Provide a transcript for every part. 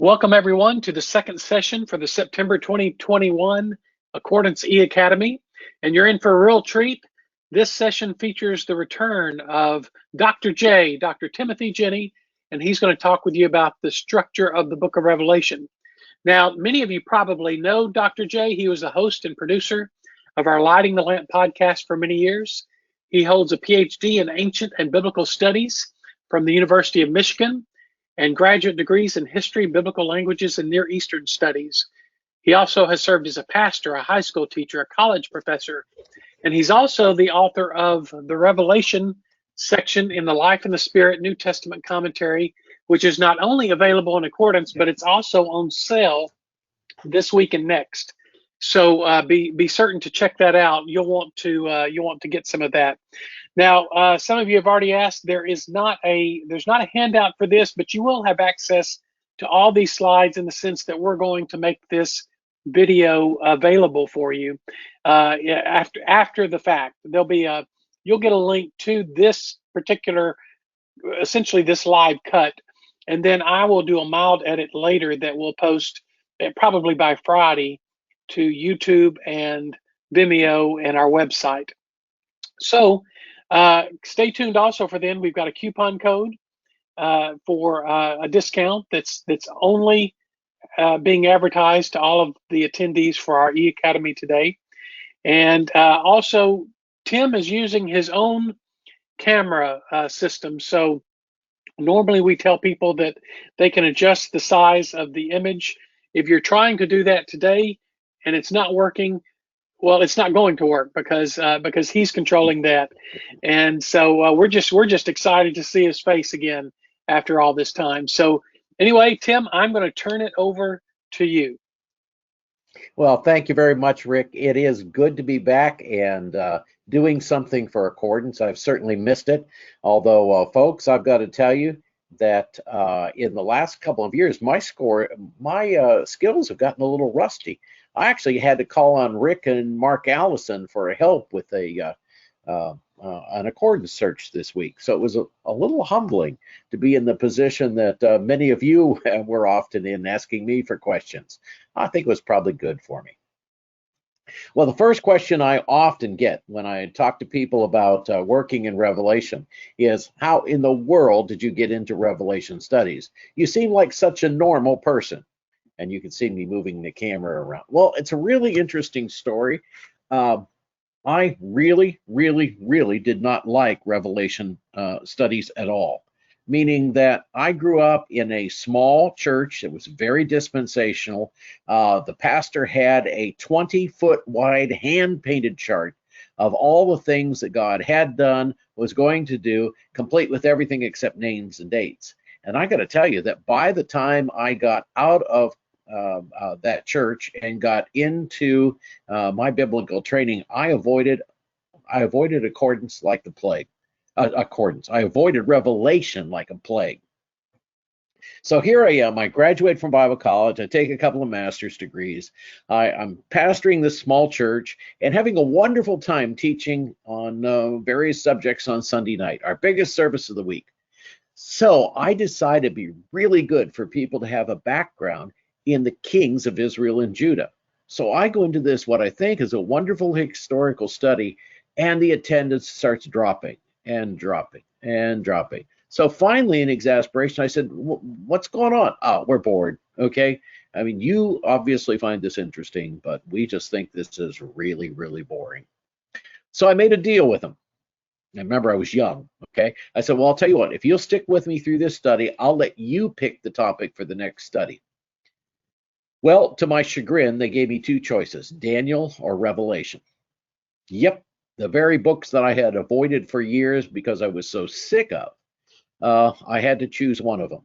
Welcome everyone to the second session for the September 2021 Accordance E-Academy, and you're in for a real treat. This session features the return of Dr. J, Dr. Timothy Jenney, and he's going to talk with you about the structure of the book of Revelation. Now, many of you probably know Dr. J. He was the host and producer of our Lighting the Lamp podcast for many years. He holds a PhD in Ancient and Biblical Studies from the University of Michigan and graduate degrees in History, Biblical Languages, and Near Eastern Studies. He also has served as a pastor, a high school teacher, a college professor, and he's also the author of the Revelation section in the Life and the Spirit New Testament commentary, which is not only available in accordance, but it's also on sale this week and next. So be certain to check that out. You'll want to get some of that. Now, some of you have already asked. There's not a handout for this, but you will have access to all these slides in the sense that we're going to make this video available for you after the fact. You'll get a link to this particular, essentially this live cut, and then I will do a mild edit later that we'll post probably by Friday to YouTube and Vimeo and our website. So stay tuned also for then. We've got a coupon code for a discount that's only being advertised to all of the attendees for our E-Academy today. And also, Tim is using his own camera system. So normally we tell people that they can adjust the size of the image. If you're trying to do that today and it's not working, well, it's not going to work because he's controlling that, and so we're just excited to see his face again after all this time. So anyway, Tim, I'm going to turn it over to you. Well, thank you very much, Rick. It is good to be back and doing something for Accordance. I've certainly missed it. Although, folks, I've got to tell you that in the last couple of years, my skills have gotten a little rusty. I actually had to call on Rick and Mark Allison for help with an Accordance search this week. So it was a little humbling to be in the position that many of you were often in, asking me for questions. I think it was probably good for me. Well, the first question I often get when I talk to people about working in Revelation is, how in the world did you get into Revelation studies? You seem like such a normal person. And you can see me moving the camera around. Well, it's a really interesting story. I really, really, really did not like Revelation studies at all, meaning that I grew up in a small church. It was very dispensational. The pastor had a 20-foot wide hand-painted chart of all the things that God had done, was going to do, complete with everything except names and dates. And I got to tell you that by the time I got out of that church and got into my biblical training, I avoided accordance like the plague. I avoided Revelation like a plague. So here I am. I graduate from Bible college. I take a couple of master's degrees. I'm pastoring this small church and having a wonderful time teaching on various subjects on Sunday night, our biggest service of the week. So I decided it'd be really good for people to have a background in the kings of Israel and Judah. So I go into this, what I think is a wonderful historical study, and the attendance starts dropping and dropping and dropping. So finally, in exasperation, I said, what's going on? Oh, we're bored, okay? I mean, you obviously find this interesting, but we just think this is really, really boring. So I made a deal with them. I remember I was young, okay? I said, well, I'll tell you what, if you'll stick with me through this study, I'll let you pick the topic for the next study. Well, to my chagrin, they gave me two choices, Daniel or Revelation. Yep, the very books that I had avoided for years because I was so sick of. I had to choose one of them.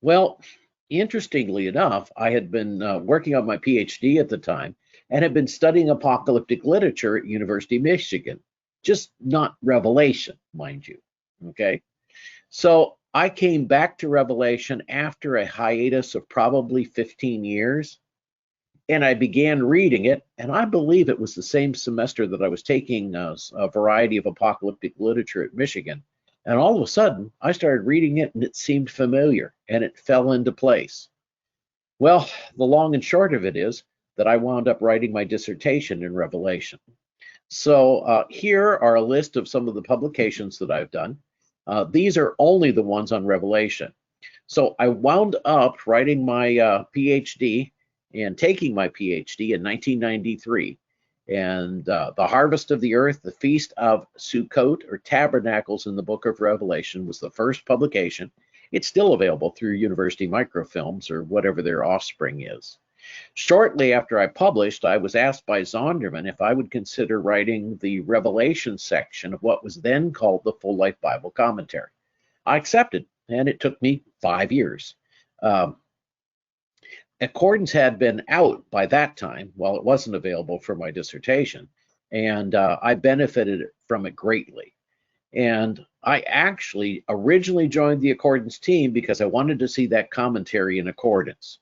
Well, interestingly enough, I had been working on my PhD at the time and had been studying apocalyptic literature at University of Michigan, just not Revelation, mind you, okay? So I came back to Revelation after a hiatus of probably 15 years, and I began reading it, and I believe it was the same semester that I was taking a variety of apocalyptic literature at Michigan. And all of a sudden, I started reading it and it seemed familiar and it fell into place. Well, the long and short of it is that I wound up writing my dissertation in Revelation. So here are a list of some of the publications that I've done. These are only the ones on Revelation. So I wound up writing my PhD and taking my PhD in 1993. And The Harvest of the Earth, the Feast of Sukkot, or Tabernacles in the Book of Revelation, was the first publication. It's still available through University Microfilms or whatever their offspring is. Shortly after I published, I was asked by Zondervan if I would consider writing the Revelation section of what was then called the Full Life Bible Commentary. I accepted, and it took me 5 years. Accordance had been out by that time, while it wasn't available for my dissertation, and I benefited from it greatly. And I actually originally joined the Accordance team because I wanted to see that commentary in Accordance.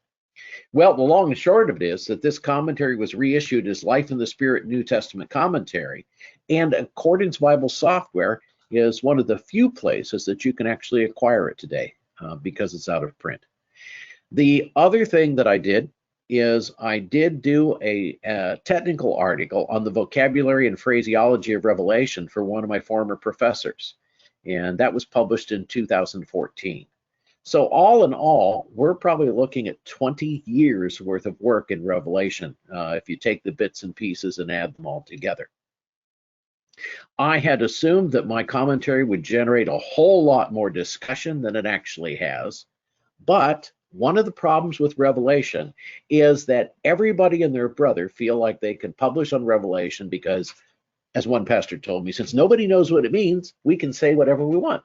Well, the long and short of it is that this commentary was reissued as Life in the Spirit New Testament Commentary, and Accordance Bible Software is one of the few places that you can actually acquire it today because it's out of print. The other thing that I did is I did do a technical article on the vocabulary and phraseology of Revelation for one of my former professors, and that was published in 2014. So all in all, we're probably looking at 20 years worth of work in Revelation if you take the bits and pieces and add them all together. I had assumed that my commentary would generate a whole lot more discussion than it actually has, but one of the problems with Revelation is that everybody and their brother feel like they can publish on Revelation because, as one pastor told me, since nobody knows what it means, we can say whatever we want,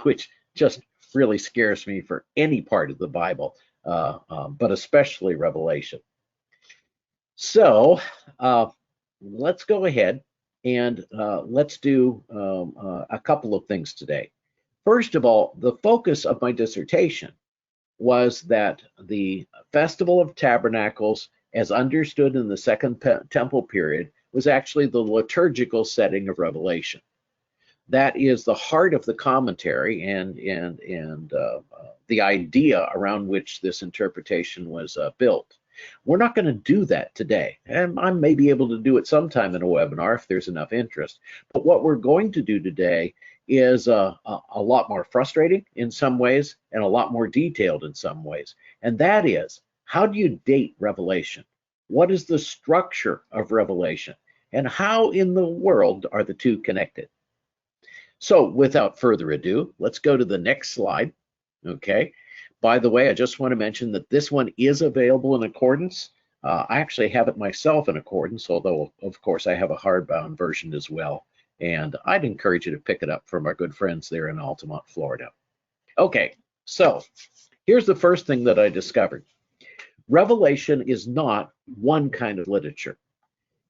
which just really scares me for any part of the Bible, but especially Revelation. So let's go ahead and let's do a couple of things today. First of all, the focus of my dissertation was that the Festival of Tabernacles, as understood in the Second Temple period, was actually the liturgical setting of Revelation. That is the heart of the commentary and the idea around which this interpretation was built. We're not going to do that today, and I may be able to do it sometime in a webinar if there's enough interest. But what we're going to do today is a lot more frustrating in some ways and a lot more detailed in some ways. And that is, how do you date Revelation? What is the structure of Revelation? And how in the world are the two connected? So without further ado, let's go to the next slide. Okay. By the way, I just want to mention that this one is available in Accordance. I actually have it myself in Accordance, although of course I have a hardbound version as well. And I'd encourage you to pick it up from our good friends there in Altamont, Florida. Okay, so here's the first thing that I discovered. Revelation is not one kind of literature.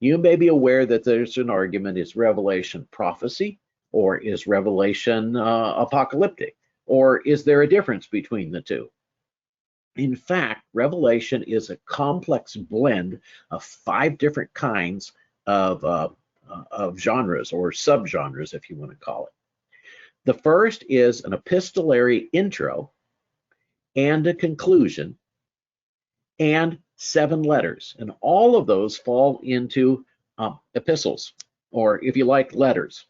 You may be aware that there's an argument, is Revelation prophecy, or is Revelation apocalyptic, or is there a difference between the two? In fact, Revelation is a complex blend of 5 different kinds of genres or subgenres, if you want to call it. The first is an epistolary intro and a conclusion and 7 letters, and all of those fall into epistles, or if you like, letters.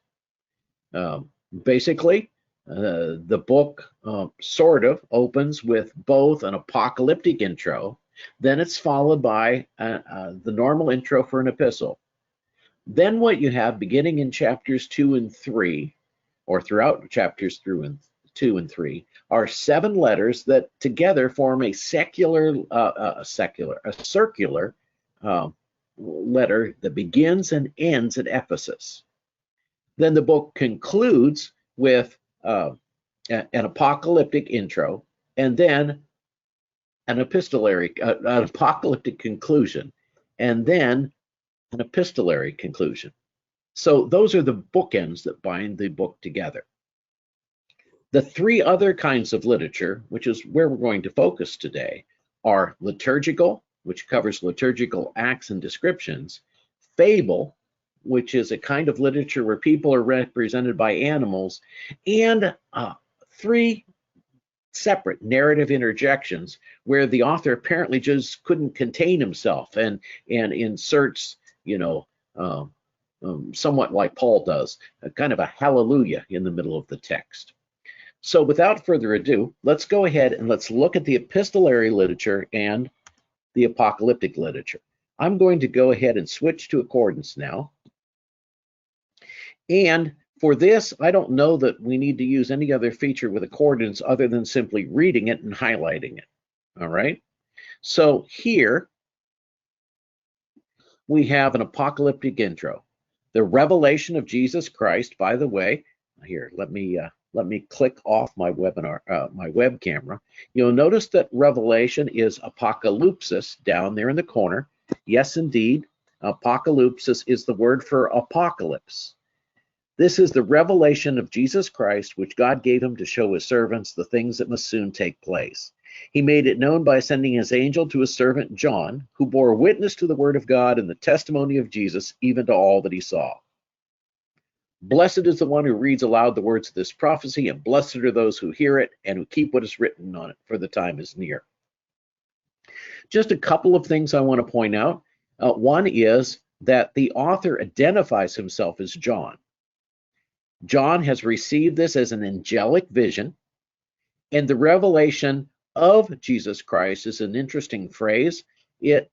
Basically, the book sort of opens with both an apocalyptic intro, then it's followed by the normal intro for an epistle. Then what you have beginning in chapters 2 and 3, or throughout chapters 2 and 3, are 7 letters that together form a circular letter that begins and ends at Ephesus. Then the book concludes with an apocalyptic intro, and then an apocalyptic conclusion, and then an epistolary conclusion. So those are the bookends that bind the book together. The 3 other kinds of literature, which is where we're going to focus today, are liturgical, which covers liturgical acts and descriptions, fable, which is a kind of literature where people are represented by animals, and 3 separate narrative interjections where the author apparently just couldn't contain himself and inserts, somewhat like Paul does, a kind of a hallelujah in the middle of the text. So without further ado, let's go ahead and let's look at the epistolary literature and the apocalyptic literature. I'm going to go ahead and switch to accordance now. And for this, I don't know that we need to use any other feature with accordance other than simply reading it and highlighting it. All right. So here we have an apocalyptic intro. The revelation of Jesus Christ, by the way, here, let me click off my webinar, my web camera. You'll notice that revelation is apocalypsis down there in the corner. Yes, indeed, apocalypsis is the word for apocalypse. This is the revelation of Jesus Christ, which God gave him to show his servants the things that must soon take place. He made it known by sending his angel to his servant John, who bore witness to the word of God and the testimony of Jesus, even to all that he saw. Blessed is the one who reads aloud the words of this prophecy, and blessed are those who hear it and who keep what is written on it, for the time is near. Just a couple of things I want to point out. One is that the author identifies himself as John. John has received this as an angelic vision, and the revelation of Jesus Christ is an interesting phrase. It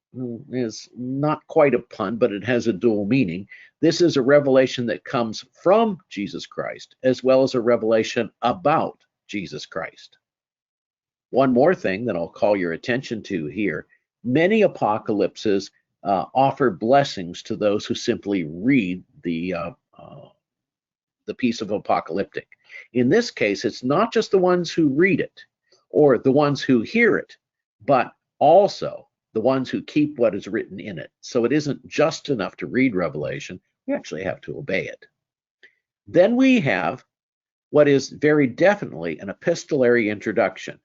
is not quite a pun, but it has a dual meaning. This is a revelation that comes from Jesus Christ, as well as a revelation about Jesus Christ. One more thing that I'll call your attention to here. Many apocalypses offer blessings to those who simply read the piece of apocalyptic. In this case, it's not just the ones who read it or the ones who hear it, but also the ones who keep what is written in it. So it isn't just enough to read Revelation, we actually have to obey it. Then we have what is very definitely an epistolary introduction.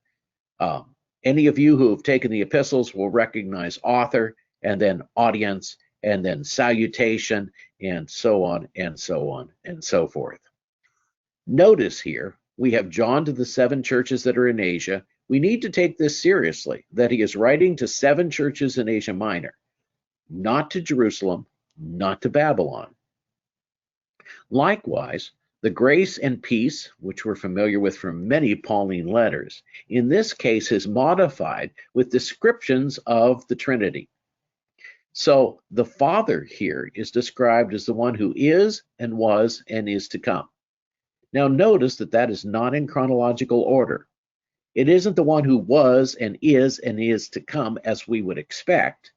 Any of you who have taken the epistles will recognize author, and then audience, and then salutation, and so on, and so on, and so forth. Notice here, we have John to the 7 churches that are in Asia. We need to take this seriously, that he is writing to 7 churches in Asia Minor, not to Jerusalem, not to Babylon. Likewise, the grace and peace, which we're familiar with from many Pauline letters, in this case is modified with descriptions of the Trinity. So the Father here is described as the one who is and was and is to come. Now notice that that is not in chronological order. It isn't the one who was and is to come as we would expect,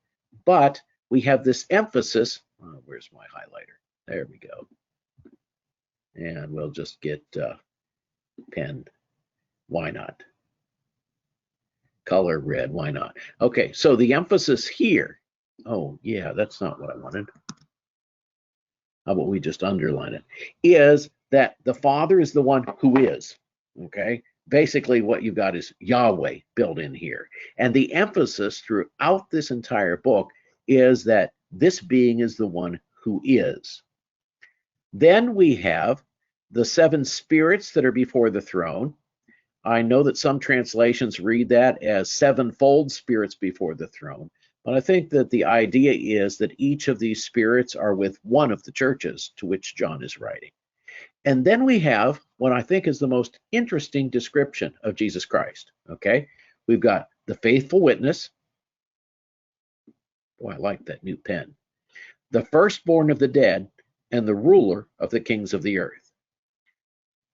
but we have this emphasis. Where's my highlighter? There we go. And we'll just get pen. Why not? Color red, why not? Okay, so the emphasis here, oh yeah, that's not what I wanted. How about we just underline it? Is that the Father is the one who is, okay? Basically what you've got is Yahweh built in here. And the emphasis throughout this entire book is that this being is the one who is. Then we have the 7 spirits that are before the throne. I know that some translations read that as 7-fold spirits before the throne, but I think that the idea is that each of these spirits are with one of the churches to which John is writing. And then we have what I think is the most interesting description of Jesus Christ, okay? We've got the faithful witness. Boy, I like that new pen. The firstborn of the dead and the ruler of the kings of the earth.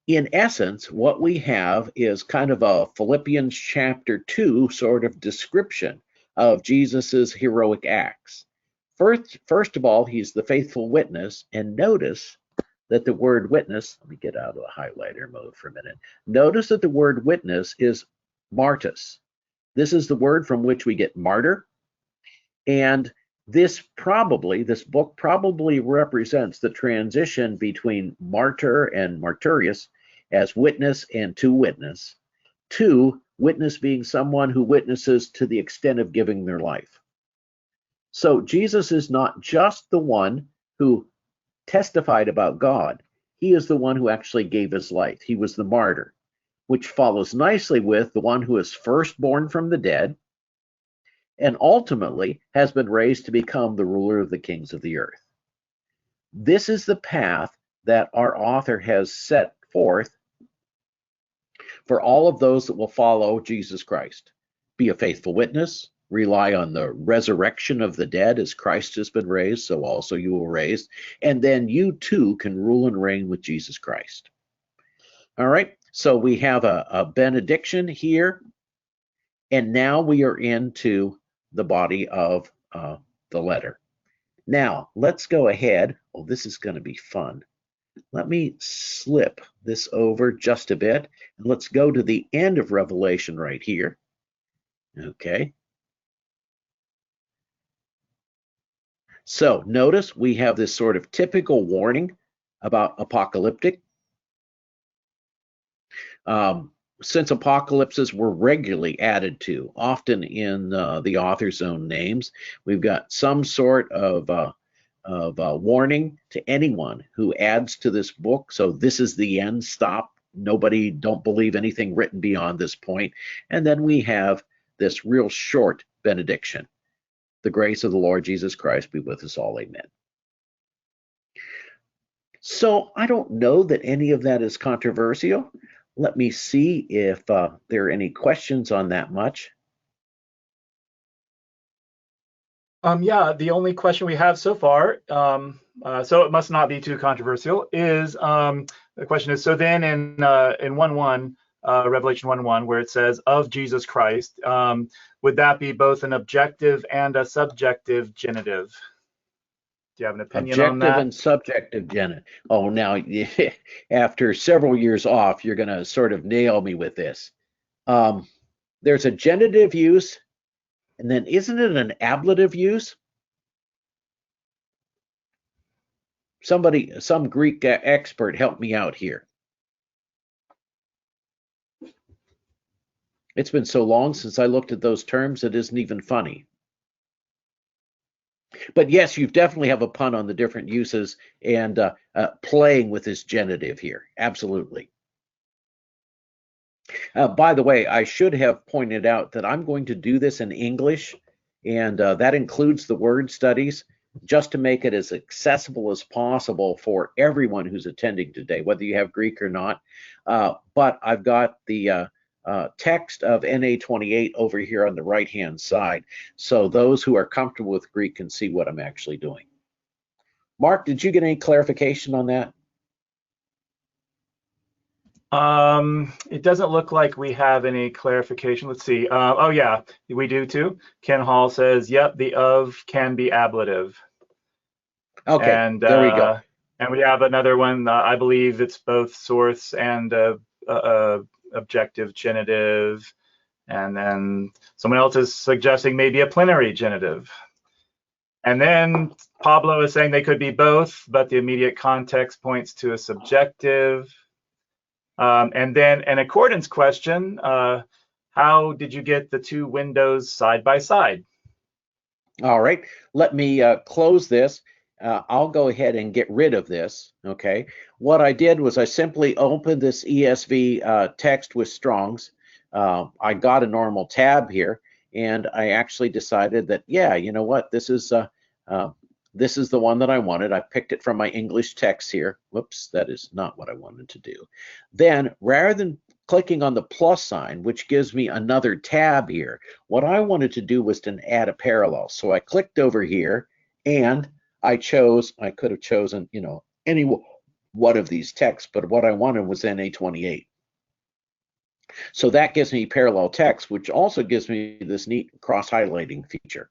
In essence, what we have is kind of a Philippians chapter 2 sort of description of Jesus's heroic acts. First of all, he's the faithful witness, and notice that the word witness, let me get out of the highlighter mode for a minute. Notice that the word witness is martus. This is the word from which we get martyr, and this book probably represents the transition between martyr and martyrius as witness and to witness, to witness being someone who witnesses to the extent of giving their life. So Jesus is not just the one who testified about God. He is the one who actually gave his life. He was the martyr, which follows nicely with the one who is first born from the dead and ultimately has been raised to become the ruler of the kings of the earth. This is the path that our author has set forth for all of those that will follow Jesus Christ. Be a faithful witness, rely on the resurrection of the dead as Christ has been raised, so also you will raise, and then you too can rule and reign with Jesus Christ. All right, so we have a benediction here, and now we are into the body of the letter. Now, let's go ahead. Oh, this is going to be fun. Let me slip this over just a bit, and let's go to the end of Revelation right here. Okay. So notice we have this sort of typical warning about apocalyptic. Since apocalypses were regularly added to, often in the author's own names, we've got some sort of warning to anyone who adds to this book. So this is the end, stop. Nobody, don't believe anything written beyond this point. And then we have this real short benediction. The grace of the Lord Jesus Christ be with us all, amen. So I don't know that any of that is controversial. Let me see if there are any questions on that much. Yeah, the only question we have so far, so it must not be too controversial, is the question is, so then in 1:1, Revelation 1:1, where it says of Jesus Christ, would that be both an objective and a subjective genitive? Do you have an opinion on that? Objective and subjective genitive. Oh, now after several years off, you're going to sort of nail me with this. There's a genitive use, and then isn't it an ablative use? Somebody, some Greek expert, help me out here. It's been so long since I looked at those terms, it isn't even funny. But yes, you definitely have a pun on the different uses and playing with this genitive here. Absolutely. By the way, I should have pointed out that I'm going to do this in English, and that includes the word studies, just to make it as accessible as possible for everyone who's attending today, whether you have Greek or not. But I've got the text of NA28 over here on the right-hand side, so those who are comfortable with Greek can see what I'm actually doing. Mark, did you get any clarification on that? It doesn't look like we have any clarification. Let's see. Oh yeah, we do too. Ken Hall says, yep, the of can be ablative. Okay, and there we go. And we have another one. I believe it's both source and objective genitive. And then someone else is suggesting maybe a plenary genitive. And then Pablo is saying they could be both, but the immediate context points to a subjective. And then an accordance question, how did you get the two windows side by side? All right, let me close this. I'll go ahead and get rid of this, okay? What I did was I simply opened this ESV text with Strong's. I got a normal tab here, and I actually decided that, yeah, you know what, this is the one that I wanted. I picked it from my English text here. Whoops, that is not what I wanted to do. Then, rather than clicking on the plus sign, which gives me another tab here, what I wanted to do was to add a parallel. So I clicked over here, and I could have chosen, you know, any one of these texts, but what I wanted was NA28. So that gives me parallel text, which also gives me this neat cross-highlighting feature.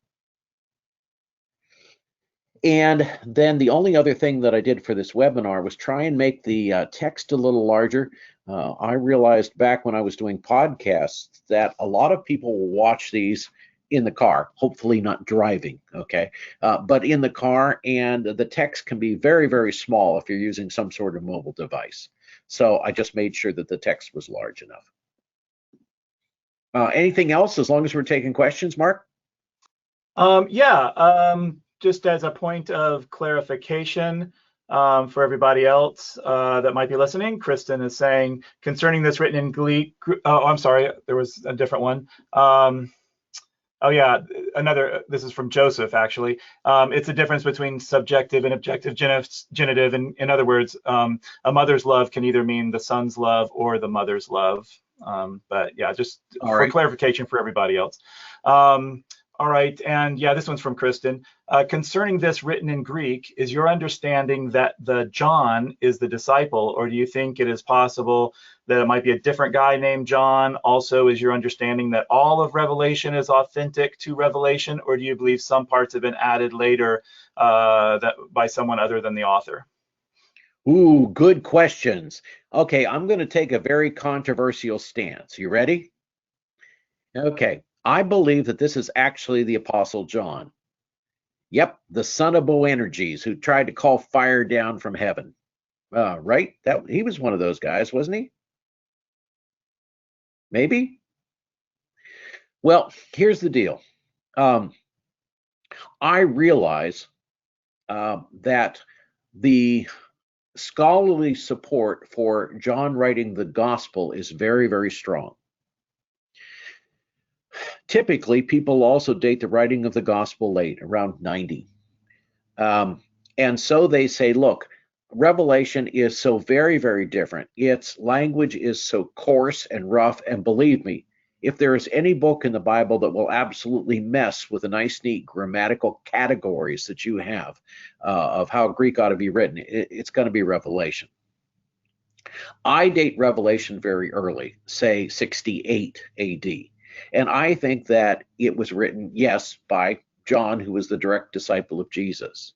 And then the only other thing that I did for this webinar was try and make the text a little larger. I realized back when I was doing podcasts that a lot of people will watch these in the car, hopefully not driving, okay? But in the car, and the text can be very, very small if you're using some sort of mobile device. So I just made sure that the text was large enough. Anything else, as long as we're taking questions, Mark? Yeah, just as a point of clarification, For everybody else that might be listening, Kristen is saying, concerning this written in Greek, oh, I'm sorry, there was a different one. Oh yeah, this is from Joseph, actually. It's a difference between subjective and objective genitive. In other words, a mother's love can either mean the son's love or the mother's love. But yeah, just for clarification for everybody else. All right, and yeah, this one's from Kristen. Concerning this written in Greek, is your understanding that the John is the disciple, or do you think it is possible that it might be a different guy named John? Also, is your understanding that all of Revelation is authentic to Revelation, or do you believe some parts have been added later that by someone other than the author? Ooh, good questions. Okay, I'm going to take a very controversial stance. You ready? Okay, I believe that this is actually the Apostle John. Yep, the son of Boanerges who tried to call fire down from heaven. Right? He was one of those guys, wasn't he? Maybe? Well, here's the deal. I realize that the scholarly support for John writing the gospel is very, very strong. Typically, people also date the writing of the gospel late, around 90. And so they say, look, Revelation is so very, very different. Its language is so coarse and rough. And believe me, if there is any book in the Bible that will absolutely mess with the nice, neat grammatical categories that you have of how Greek ought to be written, it's going to be Revelation. I date Revelation very early, say 68 AD. And I think that it was written, yes, by John, who was the direct disciple of Jesus.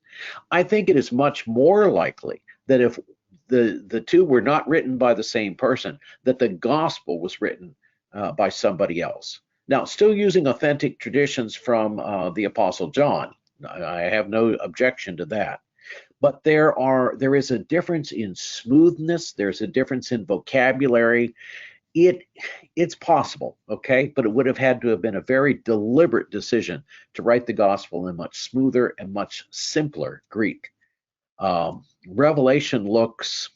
I think it is much more likely that if the two were not written by the same person, that the gospel was written by somebody else. Now, still using authentic traditions from the Apostle John. I have no objection to that. But there is a difference in smoothness. There's a difference in vocabulary. It's possible, okay, but it would have had to have been a very deliberate decision to write the gospel in much smoother and much simpler Greek. Revelation looks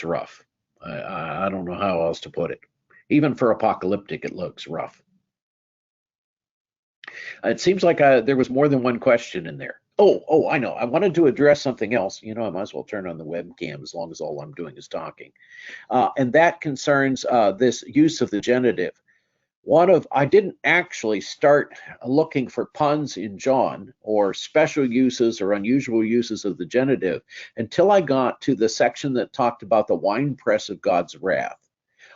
rough. I don't know how else to put it. Even for apocalyptic, it looks rough. It seems like there was more than one question in there. Oh, I know. I wanted to address something else. You know, I might as well turn on the webcam as long as all I'm doing is talking. And that concerns this use of the genitive. I didn't actually start looking for puns in John or special uses or unusual uses of the genitive until I got to the section that talked about the winepress of God's wrath,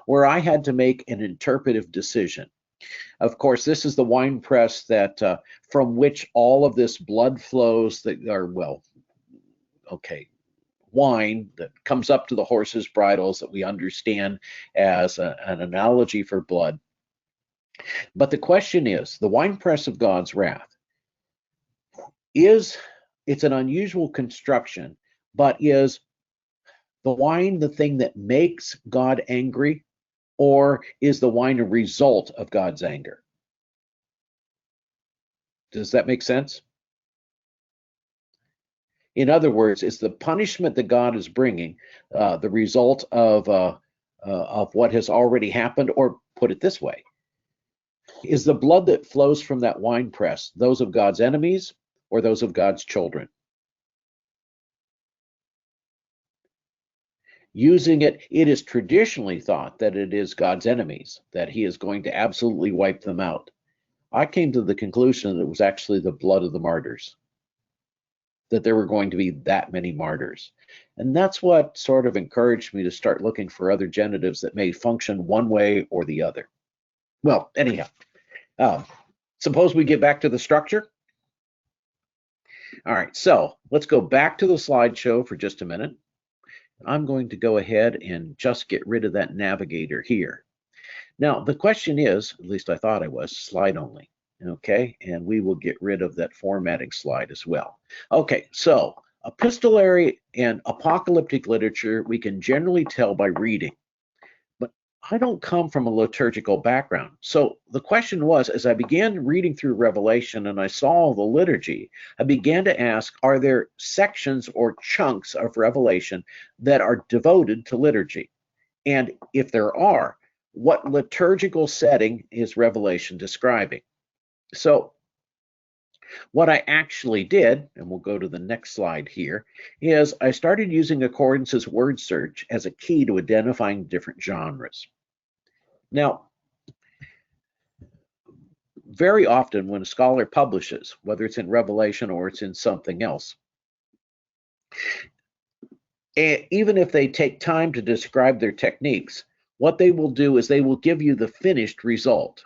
where I had to make an interpretive decision. Of course, this is the winepress that from which all of this blood flows that are, well, okay, wine that comes up to the horses' bridles that we understand as an analogy for blood. But the question is, the winepress of God's wrath, it's an unusual construction, but is the wine the thing that makes God angry, or is the wine a result of God's anger? Does that make sense? In other words, is the punishment that God is bringing the result of what has already happened? Or put it this way, is the blood that flows from that winepress those of God's enemies or those of God's children? Using it is traditionally thought that it is God's enemies, that he is going to absolutely wipe them out. I came to the conclusion that it was actually the blood of the martyrs, that there were going to be that many martyrs. And that's what sort of encouraged me to start looking for other genitives that may function one way or the other. Well, anyhow, suppose we get back to the structure. All right, so let's go back to the slideshow for just a minute. I'm going to go ahead and just get rid of that navigator here. Now, the question is, at least I thought I was, slide only. Okay, and we will get rid of that formatting slide as well. Okay, so epistolary and apocalyptic literature we can generally tell by reading. But I don't come from a liturgical background. So the question was, as I began reading through Revelation and I saw the liturgy, I began to ask, are there sections or chunks of Revelation that are devoted to liturgy? And if there are, what liturgical setting is Revelation describing? So what I actually did, and we'll go to the next slide here, is I started using Accordance's word search as a key to identifying different genres. Now, very often when a scholar publishes, whether it's in Revelation or it's in something else, even if they take time to describe their techniques, what they will do is they will give you the finished result.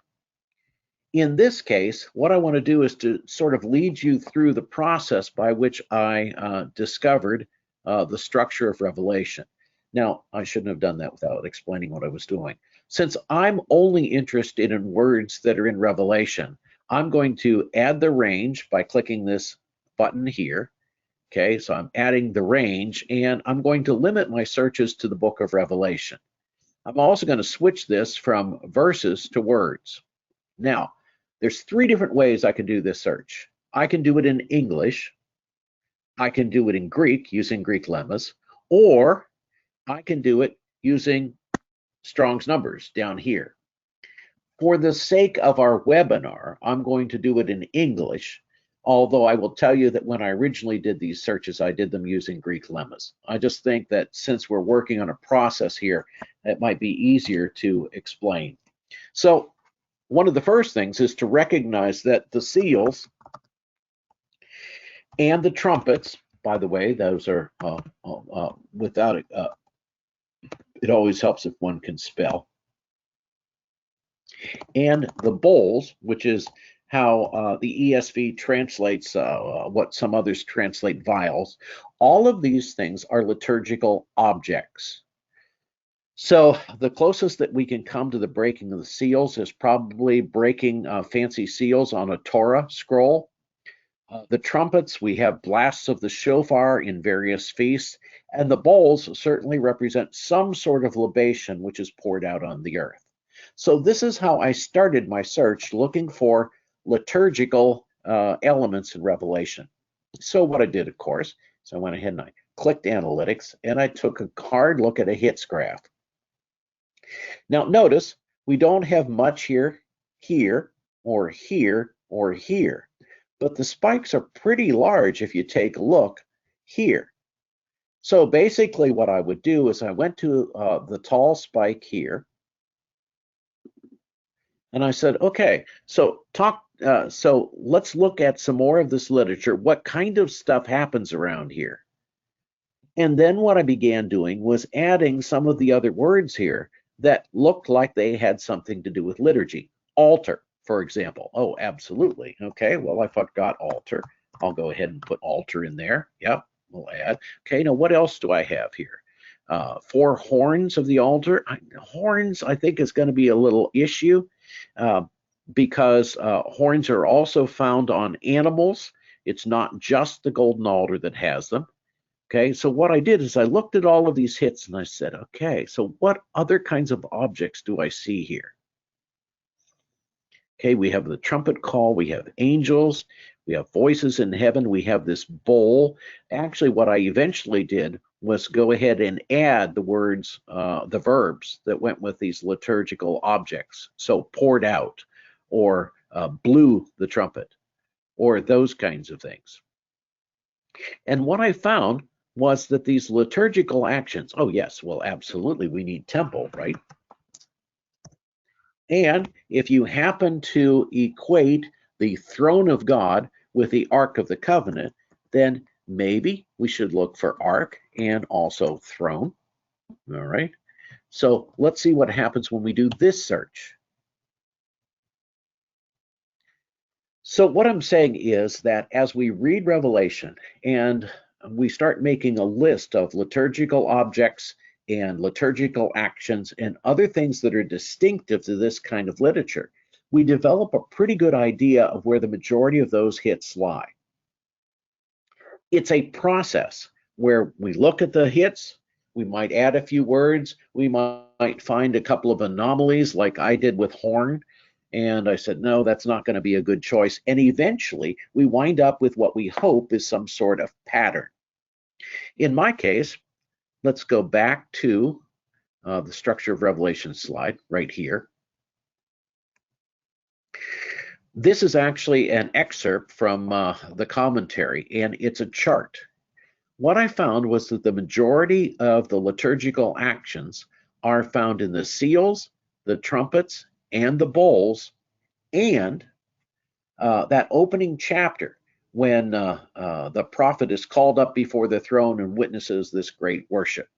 In this case, what I want to do is to sort of lead you through the process by which I discovered the structure of Revelation. Now, I shouldn't have done that without explaining what I was doing. Since I'm only interested in words that are in Revelation, I'm going to add the range by clicking this button here. Okay, so I'm adding the range, and I'm going to limit my searches to the book of Revelation. I'm also going to switch this from verses to words. Now, there's 3 different ways I can do this search. I can do it in English, I can do it in Greek using Greek lemmas, or I can do it using Strong's numbers down here. For the sake of our webinar, I'm going to do it in English, although I will tell you that when I originally did these searches, I did them using Greek lemmas. I just think that since we're working on a process here, it might be easier to explain. So one of the first things is to recognize that the seals and the trumpets, by the way, those are without it, it always helps if one can spell, and the bowls, which is how the ESV translates what some others translate vials. All of these things are liturgical objects. So the closest that we can come to the breaking of the seals is probably breaking fancy seals on a Torah scroll. The trumpets, we have blasts of the shofar in various feasts, and the bowls certainly represent some sort of libation which is poured out on the earth. So this is how I started my search, looking for liturgical elements in Revelation. So what I did, of course, so I went ahead and I clicked analytics and I took a hard look at a hits graph. Now notice we don't have much here, or here, or here, but the spikes are pretty large if you take a look here. So basically what I would do is I went to the tall spike here, and I said, okay, so let's look at some more of this literature. What kind of stuff happens around here? And then what I began doing was adding some of the other words here that looked like they had something to do with liturgy. Altar, for example. Oh, absolutely. Okay, well, I forgot altar. I'll go ahead and put altar in there. Yep, we'll add. Okay, now what else do I have here? 4 horns of the altar. Horns, I think, is going to be a little issue because horns are also found on animals. It's not just the golden altar that has them. Okay, so what I did is I looked at all of these hits and I said, okay, so what other kinds of objects do I see here? Okay, we have the trumpet call, we have angels, we have voices in heaven, we have this bowl. Actually, what I eventually did was go ahead and add the words, the verbs that went with these liturgical objects. So poured out, or blew the trumpet, or those kinds of things. And what I found was that these liturgical actions, oh yes, well, absolutely, we need temple, right? And if you happen to equate the throne of God with the Ark of the Covenant, then maybe we should look for Ark and also throne. All right. So let's see what happens when we do this search. So what I'm saying is that as we read Revelation and we start making a list of liturgical objects and liturgical actions and other things that are distinctive to this kind of literature, we develop a pretty good idea of where the majority of those hits lie. It's a process where we look at the hits, We might add a few words. We might find a couple of anomalies like I did with horn. And I said, no, that's not going to be a good choice. And eventually we wind up with what we hope is some sort of pattern. In my case, let's go back to the structure of Revelation slide right here. This is actually an excerpt from the commentary, and it's a chart. What I found was that the majority of the liturgical actions are found in the seals, the trumpets, and the bowls, and that opening chapter when the prophet is called up before the throne and witnesses this great worship.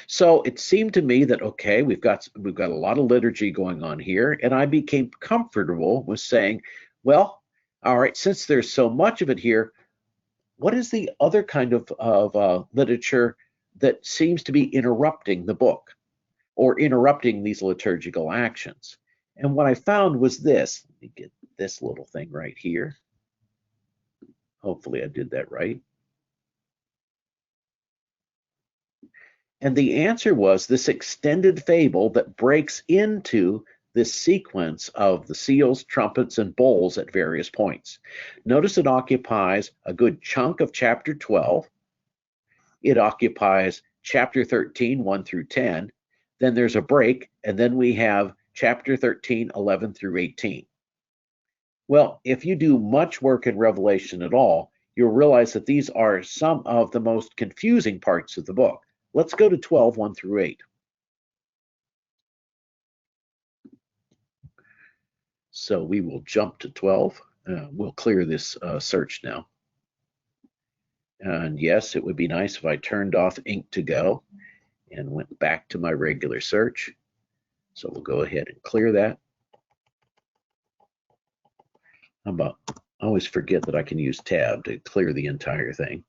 So it seemed to me that, okay, we've got a lot of liturgy going on here, and I became comfortable with saying, well, all right, since there's so much of it here, what is the other kind of literature that seems to be interrupting the book or interrupting these liturgical actions? And what I found was this. Let me get this little thing right here. Hopefully I did that right. And the answer was this extended fable that breaks into this sequence of the seals, trumpets, and bowls at various points. Notice it occupies a good chunk of chapter 12. It occupies chapter 13, 1 through 10. Then there's a break, and then we have chapter 13, 11 through 18. Well, if you do much work in Revelation at all, you'll realize that these are some of the most confusing parts of the book. Let's go to 12, 1 through 8. So we will jump to 12. We'll clear this search now. And yes, it would be nice if I turned off Ink to Go and went back to my regular search. So we'll go ahead and clear that. I always forget that I can use Tab to clear the entire thing.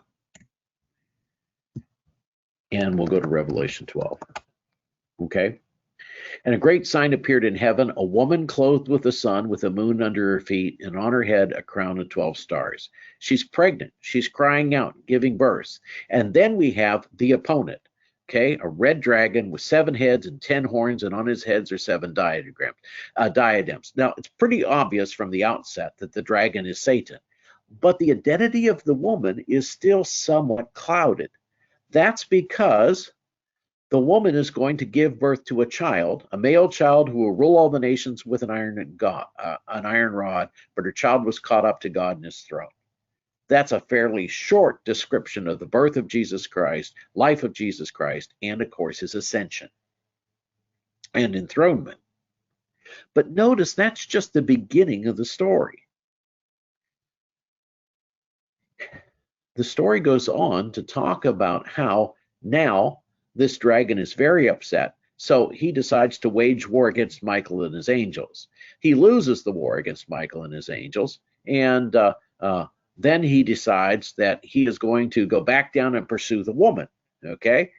And we'll go to Revelation 12. Okay. And a great sign appeared in heaven, a woman clothed with the sun, with the moon under her feet, and on her head a crown of 12 stars. She's pregnant. She's crying out, giving birth. And then we have the opponent, okay, a red dragon with 7 heads and 10 horns, and on his heads are 7 diadems. Now, it's pretty obvious from the outset that the dragon is Satan, but the identity of the woman is still somewhat clouded. That's because the woman is going to give birth to a child, a male child who will rule all the nations with an iron rod, but her child was caught up to God in his throne. That's a fairly short description of the birth of Jesus Christ, life of Jesus Christ, and of course his ascension and enthronement. But notice that's just the beginning of the story. The story goes on to talk about how now this dragon is very upset, so he decides to wage war against Michael and his angels. He loses the war against Michael and his angels, and then he decides that he is going to go back down and pursue the woman, okay?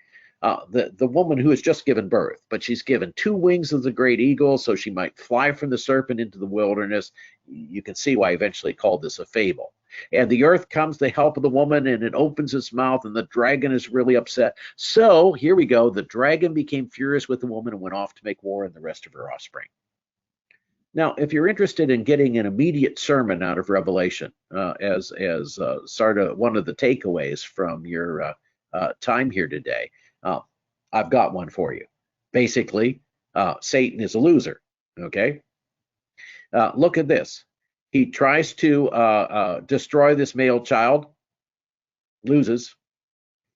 The woman who has just given birth, but she's given 2 wings of the great eagle, so she might fly from the serpent into the wilderness. You can see why I eventually called this a fable. And the earth comes to help the woman, and it opens its mouth, and the dragon is really upset. So here we go. The dragon became furious with the woman and went off to make war on the rest of her offspring. Now, if you're interested in getting an immediate sermon out of Revelation as sort of one of the takeaways from your time here today, I've got one for you. Basically, Satan is a loser, okay? Look at this. He tries to destroy this male child, loses.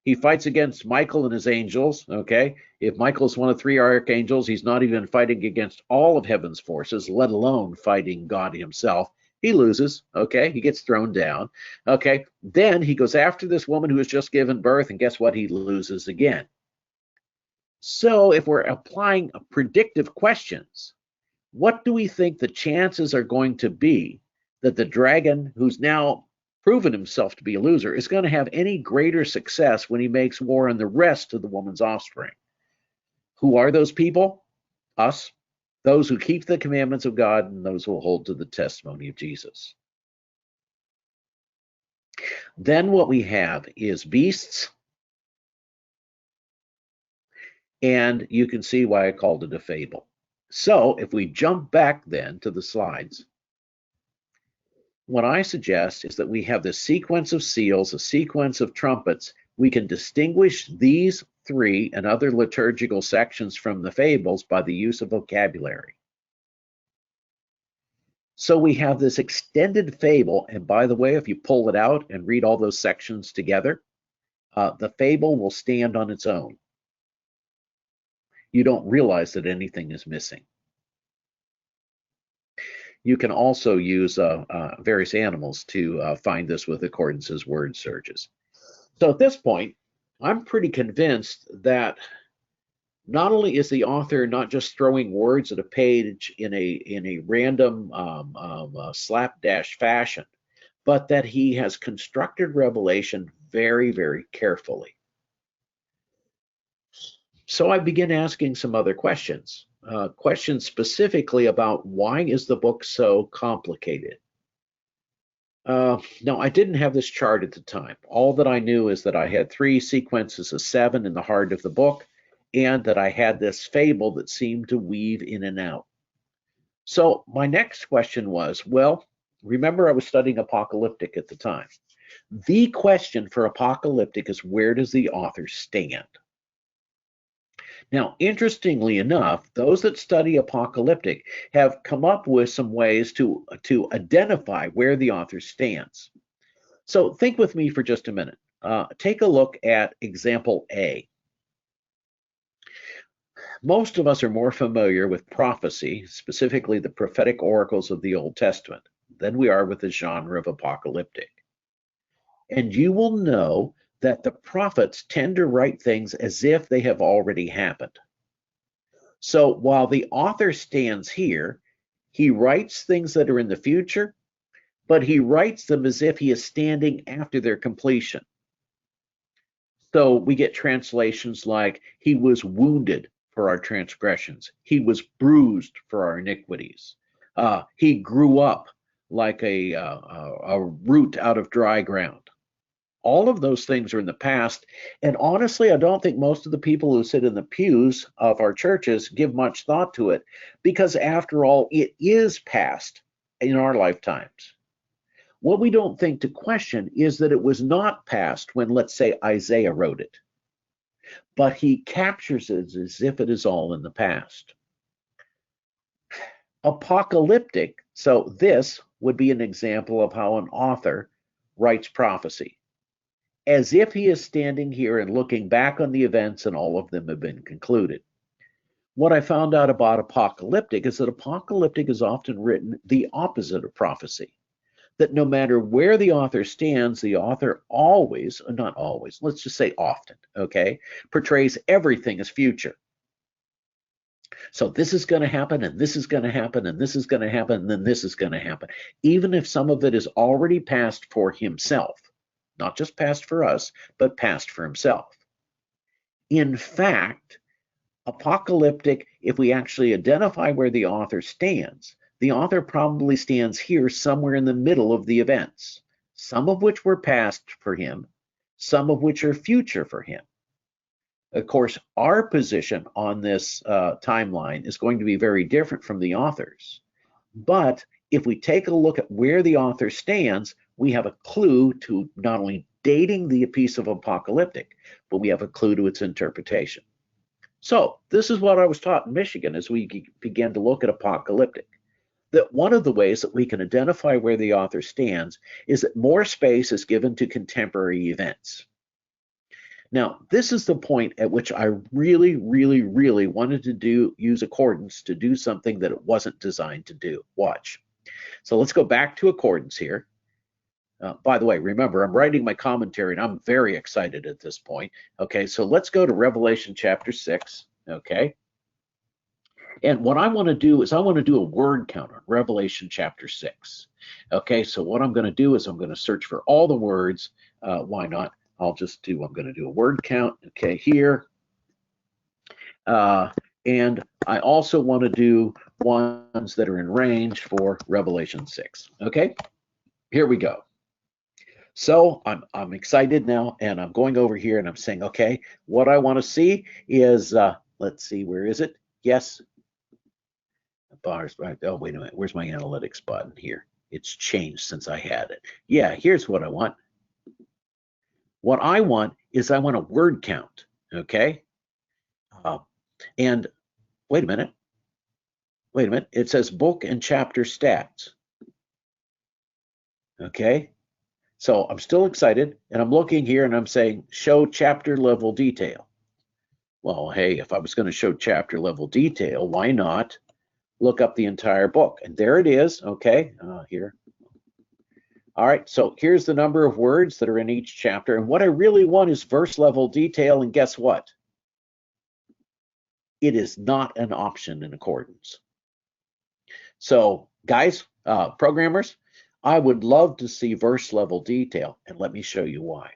He fights against Michael and his angels, okay? If Michael's one of 3 archangels, he's not even fighting against all of heaven's forces, let alone fighting God himself. He loses, okay? He gets thrown down, okay? Then he goes after this woman who has just given birth, and guess what? He loses again. So if we're applying predictive questions, what do we think the chances are going to be that the dragon, who's now proven himself to be a loser, is going to have any greater success when he makes war on the rest of the woman's offspring? Who are those people? Us, those who keep the commandments of God, and those who will hold to the testimony of Jesus. Then what we have is beasts, and you can see why I called it a fable. So if we jump back then to the slides, what I suggest is that we have this sequence of seals, a sequence of trumpets. We can distinguish these three and other liturgical sections from the fables by the use of vocabulary. So we have this extended fable, and by the way, if you pull it out and read all those sections together, the fable will stand on its own. You don't realize that anything is missing. You can also use various animals to find this with accordances, word searches. So at this point, I'm pretty convinced that not only is the author not just throwing words at a page in a random slapdash fashion, but that he has constructed Revelation very, very carefully. So I begin asking some other questions, questions specifically about why is the book so complicated? Now, I didn't have this chart at the time. All that I knew is that I had 3 sequences of 7 in the heart of the book, and that I had this fable that seemed to weave in and out. So my next question was, well, remember I was studying apocalyptic at the time. The question for apocalyptic is, where does the author stand? Now, interestingly enough, those that study apocalyptic have come up with some ways to identify where the author stands. So think with me for just a minute. Take a look at example A. Most of us are more familiar with prophecy, specifically the prophetic oracles of the Old Testament, than we are with the genre of apocalyptic. And you will know that the prophets tend to write things as if they have already happened. So while the author stands here, he writes things that are in the future, but he writes them as if he is standing after their completion. So we get translations like, he was wounded for our transgressions. He was bruised for our iniquities. He grew up like a root out of dry ground. All of those things are in the past. And honestly, I don't think most of the people who sit in the pews of our churches give much thought to it, because after all, it is past in our lifetimes. What we don't think to question is that it was not past when, let's say, Isaiah wrote it, but he captures it as if it is all in the past. Apocalyptic, so this would be an example of how an author writes prophecy, as if he is standing here and looking back on the events and all of them have been concluded. What I found out about apocalyptic is that apocalyptic is often written the opposite of prophecy. That no matter where the author stands, the author always, not always, let's just say often, okay, portrays everything as future. So this is going to happen, and this is going to happen, and this is going to happen, and then this is going to happen, even if some of it is already past for himself. Not just past for us, but past for himself. In fact, apocalyptic, if we actually identify where the author stands, the author probably stands here somewhere in the middle of the events, some of which were past for him, some of which are future for him. Of course, our position on this timeline is going to be very different from the author's. But if we take a look at where the author stands, we have a clue to not only dating the piece of apocalyptic, but we have a clue to its interpretation. So this is what I was taught in Michigan as we began to look at apocalyptic. That one of the ways that we can identify where the author stands is that more space is given to contemporary events. Now, this is the point at which I really, really, really wanted to use accordance to do something that it wasn't designed to do. Watch. So let's go back to accordance here. By the way, remember, I'm writing my commentary and I'm very excited at this point. Okay, so let's go to Revelation chapter 6. Okay. And what I want to do is I want to do a word count on Revelation chapter 6. Okay, so what I'm going to do is I'm going to search for all the words. Why not? I'm going to do a word count. Okay, here. And I also want to do ones that are in range for Revelation 6. Okay, here we go. So I'm excited now, and I'm going over here and I'm saying, okay, what I want to see is Let's see, where is it? Yes. Bars. Oh, wait a minute. Where's my analytics button here? It's changed since I had it. Yeah, here's what I want. What I want is I want a word count. Okay. And wait a minute. Wait a minute. It says book and chapter stats. Okay. So I'm still excited, and I'm looking here and I'm saying show chapter level detail. Well, hey, if I was going to show chapter level detail, why not look up the entire book? And there it is. Okay, here. All right, so here's the number of words that are in each chapter. And what I really want is verse level detail. And guess what? It is not an option in accordance. So guys, programmers, I would love to see verse level detail. And let me show you why.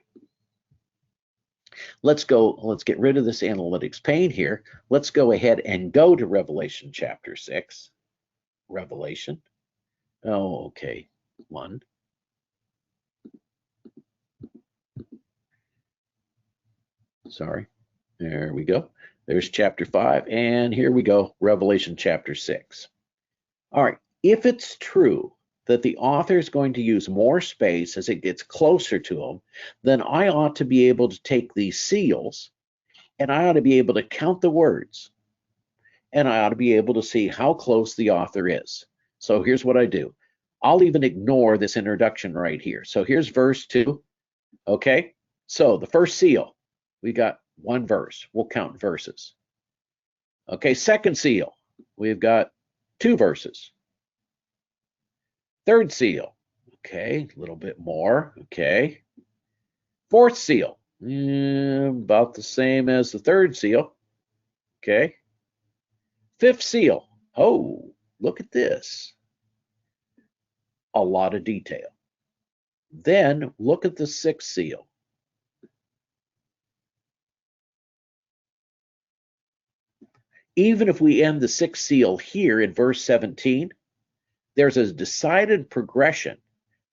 Let's get rid of this analytics pane here. Let's go ahead and go to Revelation chapter 6. Revelation. Oh, okay. 1. Sorry. There we go. There's chapter 5. And here we go. Revelation chapter 6. All right. If it's true that the author is going to use more space as it gets closer to him, then I ought to be able to take these seals and I ought to be able to count the words and I ought to be able to see how close the author is. So here's what I do. I'll even ignore this introduction right here. So here's verse 2. Okay, so the first seal, we got 1 verse. We'll count verses. Okay, second seal, we've got 2 verses. Third seal, okay, a little bit more, okay. Fourth seal, about the same as the third seal, okay. Fifth seal, oh, look at this. A lot of detail. Then look at the 6th seal. Even if we end the 6th seal here in verse 17, there's a decided progression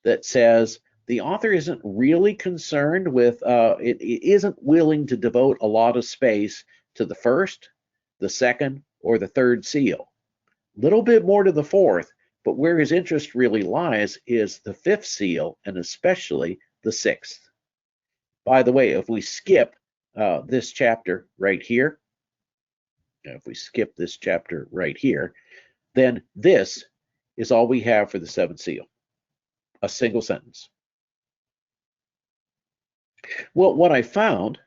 that says the author isn't really concerned with, it isn't willing to devote a lot of space to the 1st, the 2nd, or the 3rd seal. A little bit more to the 4th, but where his interest really lies is the 5th seal and especially the 6th. By the way, if we skip this chapter right here, then this is all we have for the 7th seal, a single sentence. Well, what I found,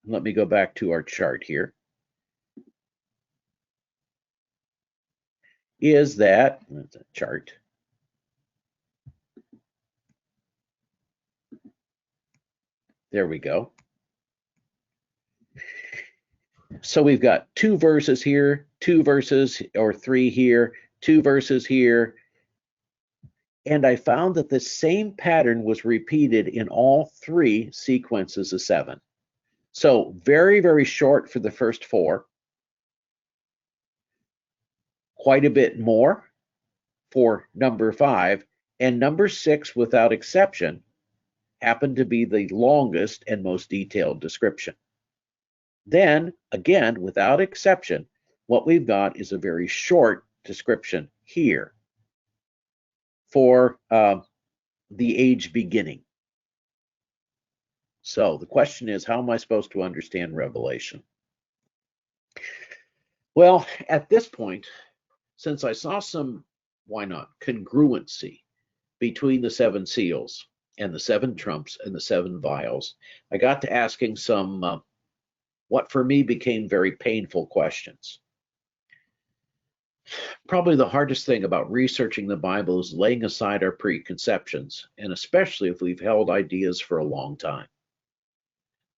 let me go back to our chart here, is that, that's a chart. There we go. So we've got 2 verses here, 2 verses or 3 here, 2 verses here. And I found that the same pattern was repeated in all 3 sequences of 7. So very, very short for the first 4. Quite a bit more for number 5. And number 6, without exception, happened to be the longest and most detailed description. Then, again, without exception, what we've got is a very short description here for the age beginning. So the question is, how am I supposed to understand Revelation? Well, at this point, since I saw some, why not, congruency between the 7 seals and the 7 trumps and the 7 vials, I got to asking some what for me became very painful questions. Probably the hardest thing about researching the Bible is laying aside our preconceptions, and especially if we've held ideas for a long time.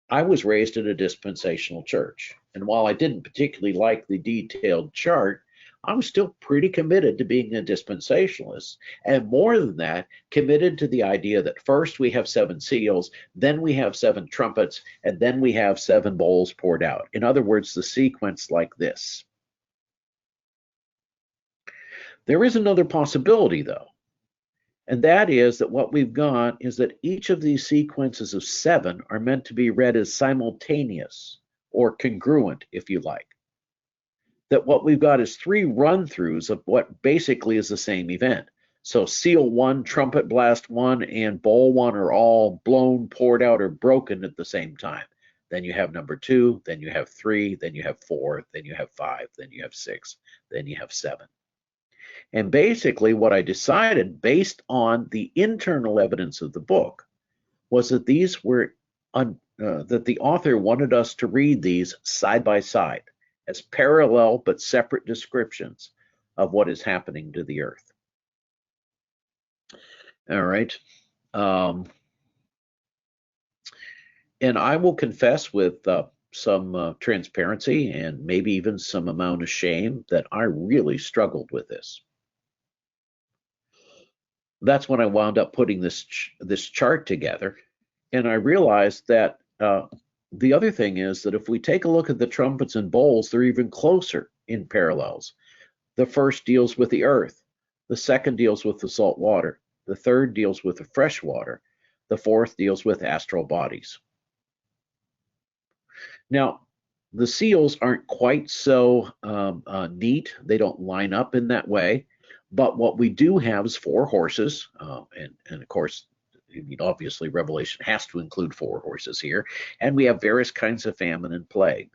I was raised in a dispensational church, and while I didn't particularly like the detailed chart, I was still pretty committed to being a dispensationalist, and more than that, committed to the idea that first we have 7 seals, then we have 7 trumpets, and then we have 7 bowls poured out. In other words, the sequence like this. There is another possibility, though, and that is that what we've got is that each of these sequences of 7 are meant to be read as simultaneous or congruent, if you like. that what we've got is 3 run-throughs of what basically is the same event. So seal 1, trumpet blast 1, and bowl 1 are all blown, poured out, or broken at the same time. Then you have number 2, then you have 3, then you have 4, then you have 5, then you have 6, then you have 7. And basically what I decided based on the internal evidence of the book was that these were, that the author wanted us to read these side by side as parallel but separate descriptions of what is happening to the earth. All right. And I will confess with some transparency and maybe even some amount of shame that I really struggled with this. That's when I wound up putting this chart together, and I realized that the other thing is that if we take a look at the trumpets and bowls, they're even closer in parallels. The first deals with the earth, the second deals with the salt water, the third deals with the fresh water, the fourth deals with astral bodies. Now, the seals aren't quite so neat. They don't line up in that way. But what we do have is 4 horses. And of course, I mean, obviously, Revelation has to include 4 horses here. And we have various kinds of famine and plague.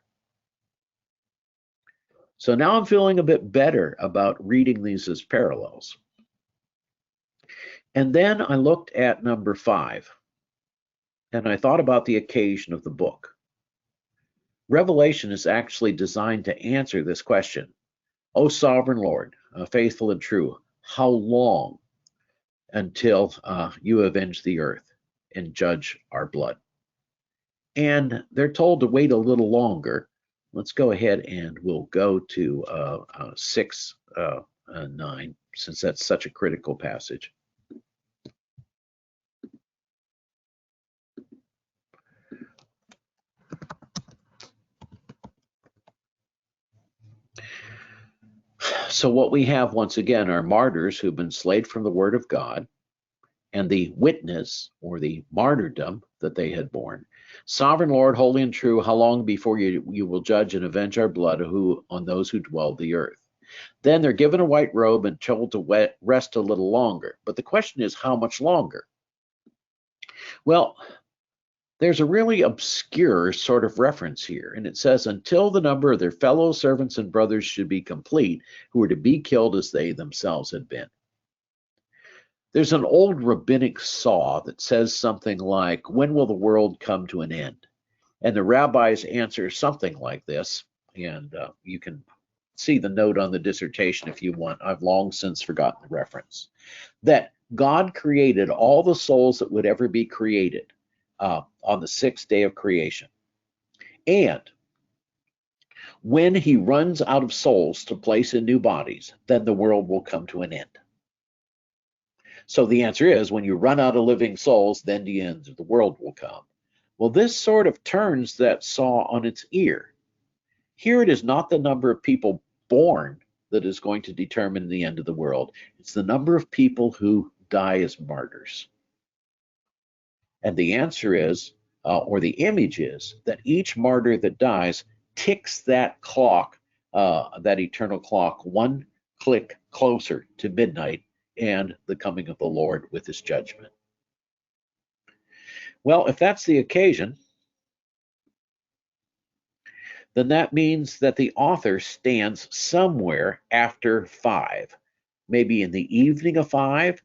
So now I'm feeling a bit better about reading these as parallels. And then I looked at number 5. And I thought about the occasion of the book. Revelation is actually designed to answer this question. O sovereign Lord, faithful and true, how long until you avenge the earth and judge our blood? And they're told to wait a little longer. Let's go ahead and we'll go to 6, 9, since that's such a critical passage. So what we have once again are martyrs who've been slayed from the word of God and the witness or the martyrdom that they had borne. Sovereign Lord, holy and true, how long before you will judge and avenge our blood on those who dwell the earth? Then they're given a white robe and told to rest a little longer. But the question is, how much longer? Well, there's a really obscure sort of reference here, and it says, until the number of their fellow servants and brothers should be complete, who are to be killed as they themselves had been. There's an old rabbinic saw that says something like, when will the world come to an end? And the rabbis answer something like this, and you can see the note on the dissertation if you want. I've long since forgotten the reference. That God created all the souls that would ever be created on the 6th day of creation. And when he runs out of souls to place in new bodies, then the world will come to an end. So the answer is, when you run out of living souls, then the end of the world will come. Well, this sort of turns that saw on its ear. Here it is not the number of people born that is going to determine the end of the world. It's the number of people who die as martyrs. And the answer is, or the image is, that each martyr that dies ticks that clock, that eternal clock, 1 click closer to midnight and the coming of the Lord with his judgment. Well, if that's the occasion, then that means that the author stands somewhere after 5, maybe in the evening of 5,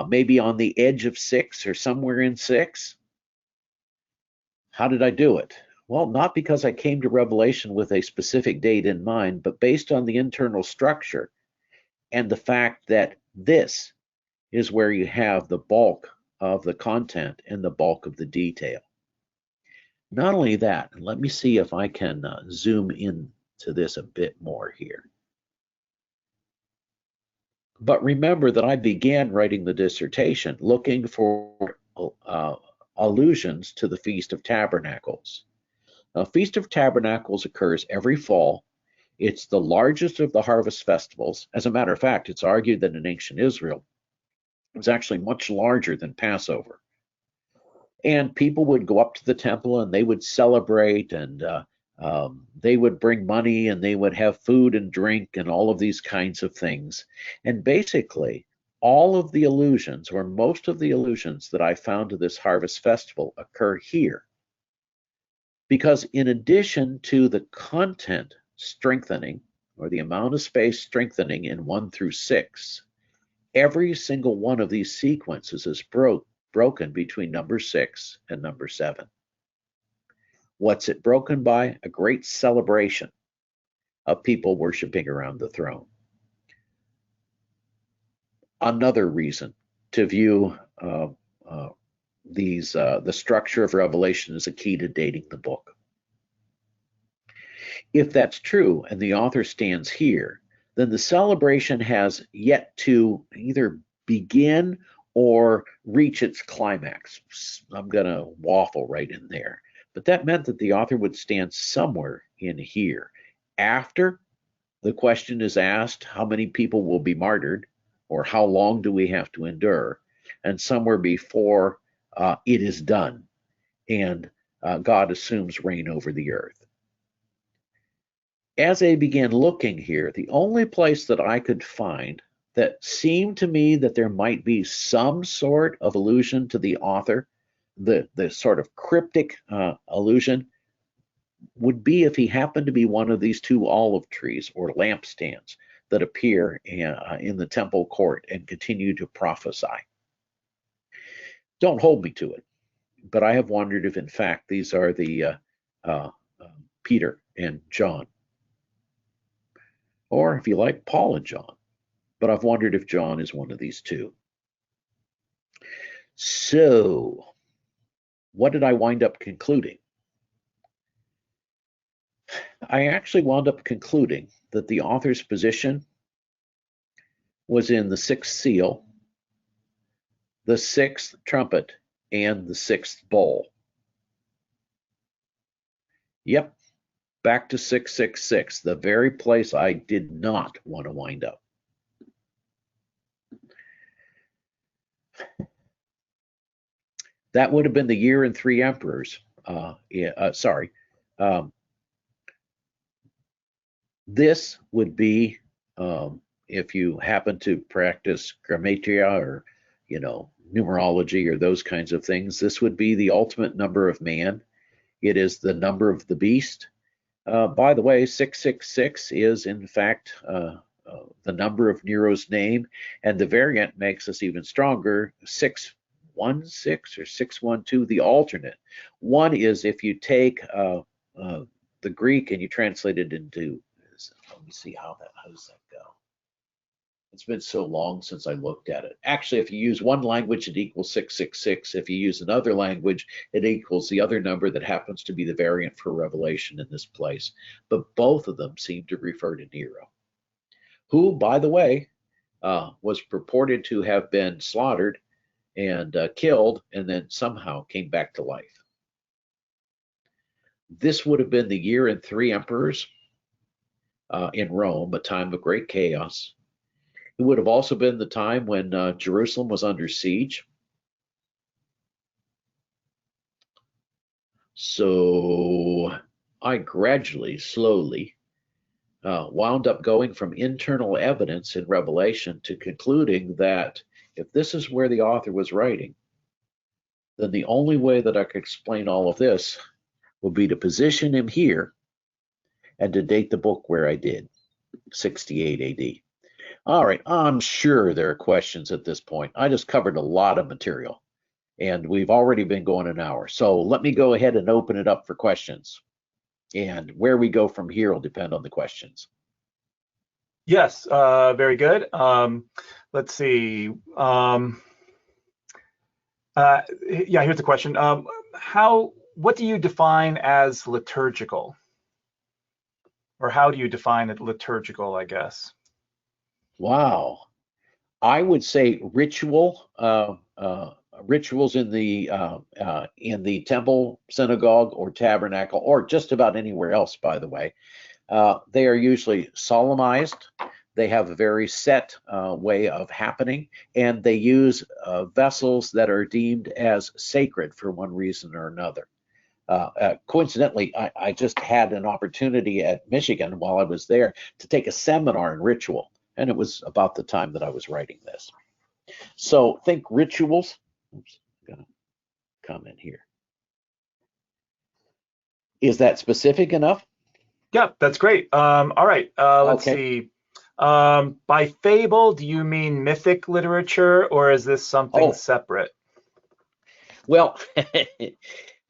maybe on the edge of 6 or somewhere in 6. How did I do it? Well, not because I came to Revelation with a specific date in mind, but based on the internal structure and the fact that this is where you have the bulk of the content and the bulk of the detail. Not only that, let me see if I can zoom in to this a bit more here. But remember that I began writing the dissertation looking for allusions to the Feast of Tabernacles. Now, Feast of Tabernacles occurs every fall. It's the largest of the harvest festivals. As a matter of fact, it's argued that in ancient Israel, it was actually much larger than Passover. And people would go up to the temple and they would celebrate, and They would bring money and they would have food and drink and all of these kinds of things. And basically, all of the illusions, or most of the illusions that I found to this harvest festival, occur here. Because in addition to the content strengthening, or the amount of space strengthening in 1 through 6, every single one of these sequences is broken between number 6 and number 7. What's it broken by? A great celebration of people worshiping around the throne. Another reason to view the structure of Revelation as a key to dating the book. If that's true, and the author stands here, then the celebration has yet to either begin or reach its climax. I'm going to waffle right in there. But that meant that the author would stand somewhere in here. After the question is asked, how many people will be martyred, or how long do we have to endure? And somewhere before it is done, and God assumes reign over the earth. As I began looking here, the only place that I could find that seemed to me that there might be some sort of allusion to the author, the sort of cryptic allusion, would be if he happened to be one of these 2 olive trees or lampstands that appear in the temple court and continue to prophesy. Don't hold me to it, but I have wondered if in fact these are the Peter and John, or if you like, Paul and John, but I've wondered if John is one of these 2. So what did I wind up concluding? I actually wound up concluding that the author's position was in the 6th seal, the 6th trumpet, and the 6th bowl. Yep, back to 666, the very place I did not want to wind up. That would have been the year and 3 emperors. This would be, if you happen to practice grammatia or, numerology or those kinds of things, this would be the ultimate number of man. It is the number of the beast. By the way, 666 is in fact the number of Nero's name, and the variant makes us even stronger. 616 or 612, the alternate. One is if you take the Greek and you translate it into, let me see how does that go? It's been so long since I looked at it. Actually, if you use one language, it equals 666. If you use another language, it equals the other number that happens to be the variant for Revelation in this place. But both of them seem to refer to Nero, who, by the way, was purported to have been slaughtered and killed and then somehow came back to life. This would have been the year and 3 emperors in Rome, a time of great chaos. It would have also been the time when Jerusalem was under siege. So I gradually, slowly, wound up going from internal evidence in Revelation to concluding that if this is where the author was writing, then the only way that I could explain all of this would be to position him here and to date the book where I did, 68 AD. All right, I'm sure there are questions at this point. I just covered a lot of material, and we've already been going an hour. So let me go ahead and open it up for questions. And where we go from here will depend on the questions. Yes, very good. Let's see. Here's the question. What do you define as liturgical? Or how do you define it liturgical, I guess? Wow. I would say ritual, rituals in the temple, synagogue, or tabernacle, or just about anywhere else, by the way. They are usually solemnized. They have a very set way of happening, and they use vessels that are deemed as sacred for one reason or another. Coincidentally, I just had an opportunity at Michigan while I was there to take a seminar in ritual, and it was about the time that I was writing this. So think rituals. Oops, I'm gonna comment here. Is that specific enough? Yeah, that's great. All right, let's Okay. see. By fable, do you mean mythic literature, or is this something Oh, separate? well,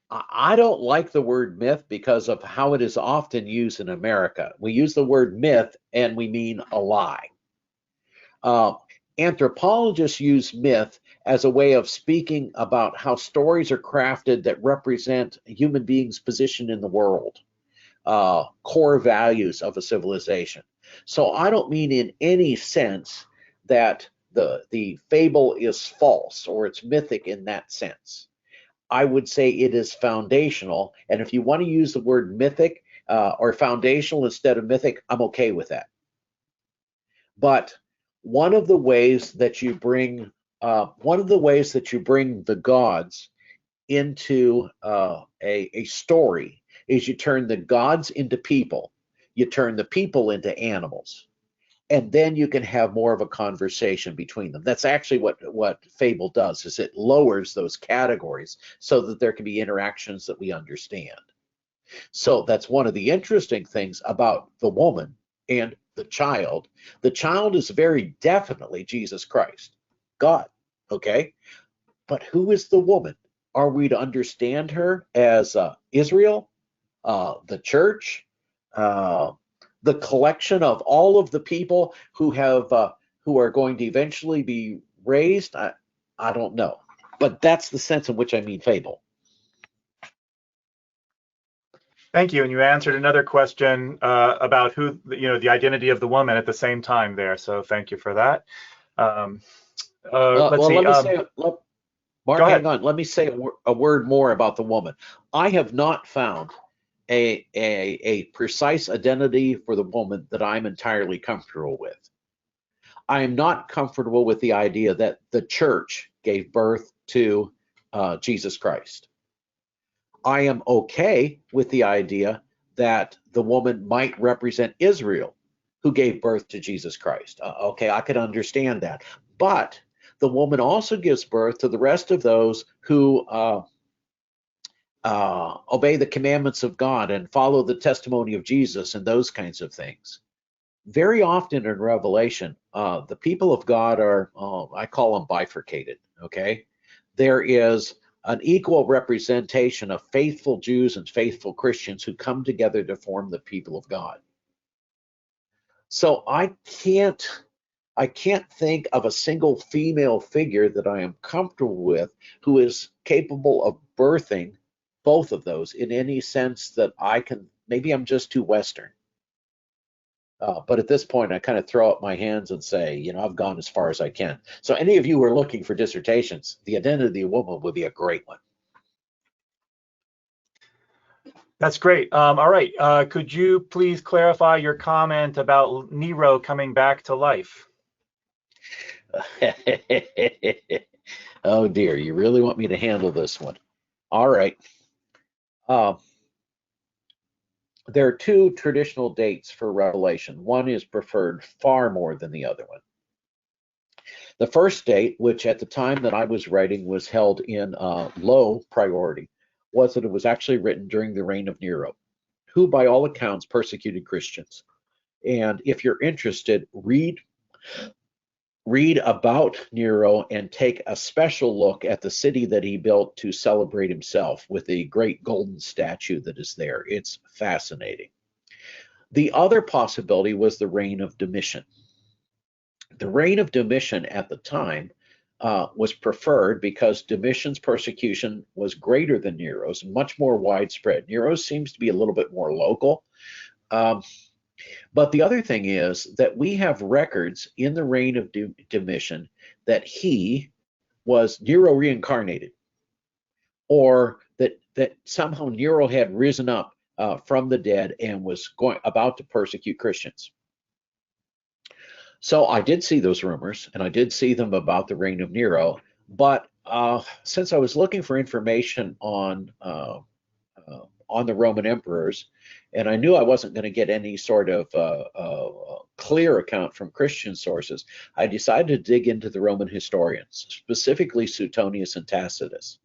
I don't like the word myth because of how it is often used in America. We use the word myth and we mean a lie. Anthropologists use myth as a way of speaking about how stories are crafted that represent a human being's position in the world, core values of a civilization. So I don't mean in any sense that the fable is false or it's mythic in that sense. I would say it is foundational. And if you want to use the word mythic or foundational instead of mythic, I'm okay with that. But one of the ways that you bring the gods into a story is you turn the gods into people, you turn the people into animals, and then you can have more of a conversation between them. That's actually what fable does, is it lowers those categories so that there can be interactions that we understand. So that's one of the interesting things about the woman and the child. The child is very definitely Jesus Christ, God, okay? But who is the woman? Are we to understand her as Israel, the church, uh, the collection of all of the people who are going to eventually be raised? I don't know, but that's the sense in which I mean fable. Thank you. And you answered another question about who, the identity of the woman at the same time there. So thank you for that. Let's Well, see. let me say, Go Mark, hang ahead. on. Let me say a word more about the woman. I have not found a precise identity for the woman that I'm entirely comfortable with. I am not comfortable with the idea that the church gave birth to Jesus Christ. I am okay with the idea that the woman might represent Israel, who gave birth to Jesus Christ. Okay, I could understand that. But the woman also gives birth to the rest of those who obey the commandments of God and follow the testimony of Jesus and those kinds of things. Very often in Revelation, the people of God are, I call them bifurcated, okay? There is an equal representation of faithful Jews and faithful Christians who come together to form the people of God. So I can't think of a single female figure that I am comfortable with who is capable of birthing both of those in any sense that I can. Maybe I'm just too Western. But at this point, I kind of throw up my hands and say, I've gone as far as I can. So any of you who are looking for dissertations, the identity of woman would be a great one. That's great. All right. Could you please clarify your comment about Nero coming back to life? Oh dear, you really want me to handle this one? All right. There are two traditional dates for Revelation. One is preferred far more than the other one. The first date, which at the time that I was writing was held in low priority, was that it was actually written during the reign of Nero, who by all accounts persecuted Christians. And if you're interested, read about Nero and take a special look at the city that he built to celebrate himself with the great golden statue that is there. It's fascinating. The other possibility was the reign of Domitian. The reign of Domitian at the time was preferred because Domitian's persecution was greater than Nero's, much more widespread. Nero's seems to be a little bit more local. But the other thing is that we have records in the reign of Domitian that he was Nero reincarnated, or that somehow Nero had risen up from the dead and was about to persecute Christians. So I did see those rumors, and I did see them about the reign of Nero. But since I was looking for information on on the Roman emperors, and I knew I wasn't going to get any sort of clear account from Christian sources. I decided to dig into the Roman historians, specifically Suetonius and Tacitus,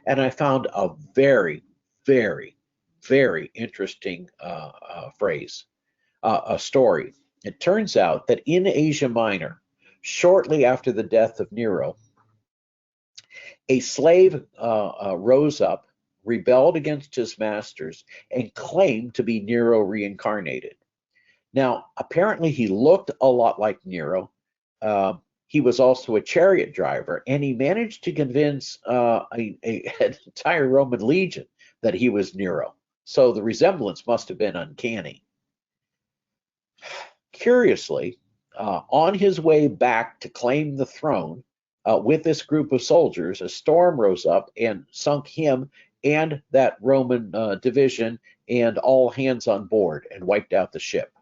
and I found a very, very, very interesting a story. It turns out that in Asia Minor, shortly after the death of Nero, a slave rose up, rebelled against his masters, and claimed to be Nero reincarnated. Now, apparently he looked a lot like Nero. He was also a chariot driver, and he managed to convince an entire Roman legion that he was Nero. So the resemblance must have been uncanny. Curiously, on his way back to claim the throne, with this group of soldiers, a storm rose up and sunk him and that Roman division and all hands on board and wiped out the ship.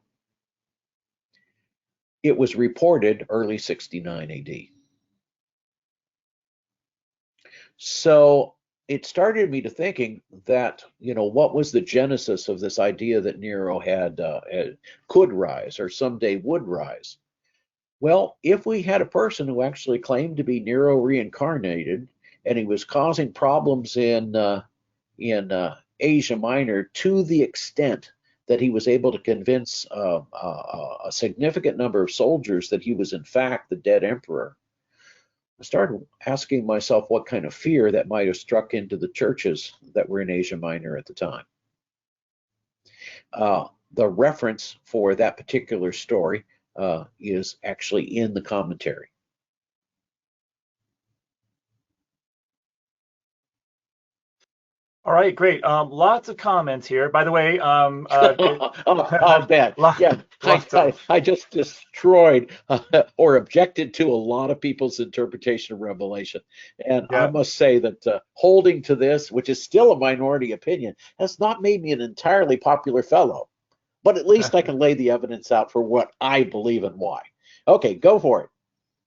It was reported early 69 AD. So it started me to thinking that, what was the genesis of this idea that Nero could rise or someday would rise? Well, if we had a person who actually claimed to be Nero reincarnated, and he was causing problems in Asia Minor to the extent that he was able to convince a significant number of soldiers that he was in fact the dead emperor, I started asking myself what kind of fear that might have struck into the churches that were in Asia Minor at the time. The reference for that particular story is actually in the commentary. All right, great. Lots of comments here. By the way, I'll bet. Yeah, I just destroyed or objected to a lot of people's interpretation of Revelation. And I must say that holding to this, which is still a minority opinion, has not made me an entirely popular fellow. But at least I can lay the evidence out for what I believe and why. Okay, go for it.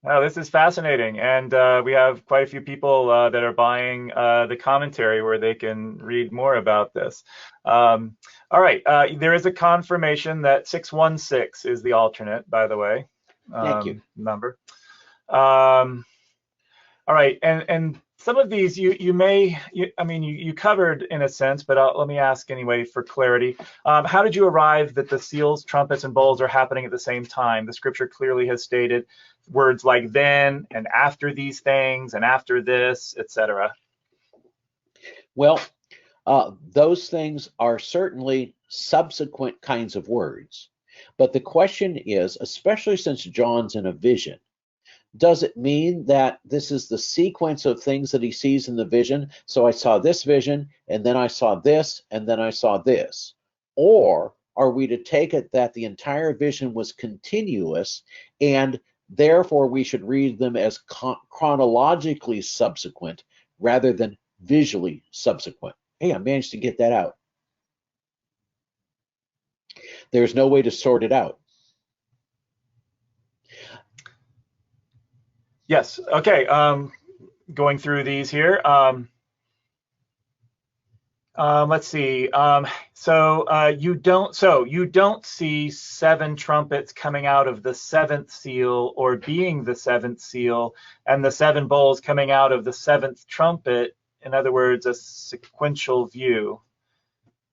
Oh, this is fascinating. And we have quite a few people that are buying the commentary where they can read more about this. All right. There is a confirmation that 616 is the alternate, by the way. Thank you. Number. All right. And some of these you covered in a sense, but let me ask anyway for clarity. How did you arrive that the seals, trumpets, and bowls are happening at the same time? The scripture clearly has stated words like then and after these things and after this, etc. Well, those things are certainly subsequent kinds of words. But the question is, especially since John's in a vision, does it mean that this is the sequence of things that he sees in the vision? So I saw this vision, and then I saw this, and then I saw this. Or are we to take it that the entire vision was continuous, and therefore we should read them as chronologically subsequent rather than visually subsequent? Hey, I managed to get that out. There's no way to sort it out. Yes. Okay. Going through these here. Let's see. So you don't see 7 trumpets coming out of the 7th seal or being the 7th seal, and the 7 bowls coming out of the 7th trumpet. In other words, a sequential view.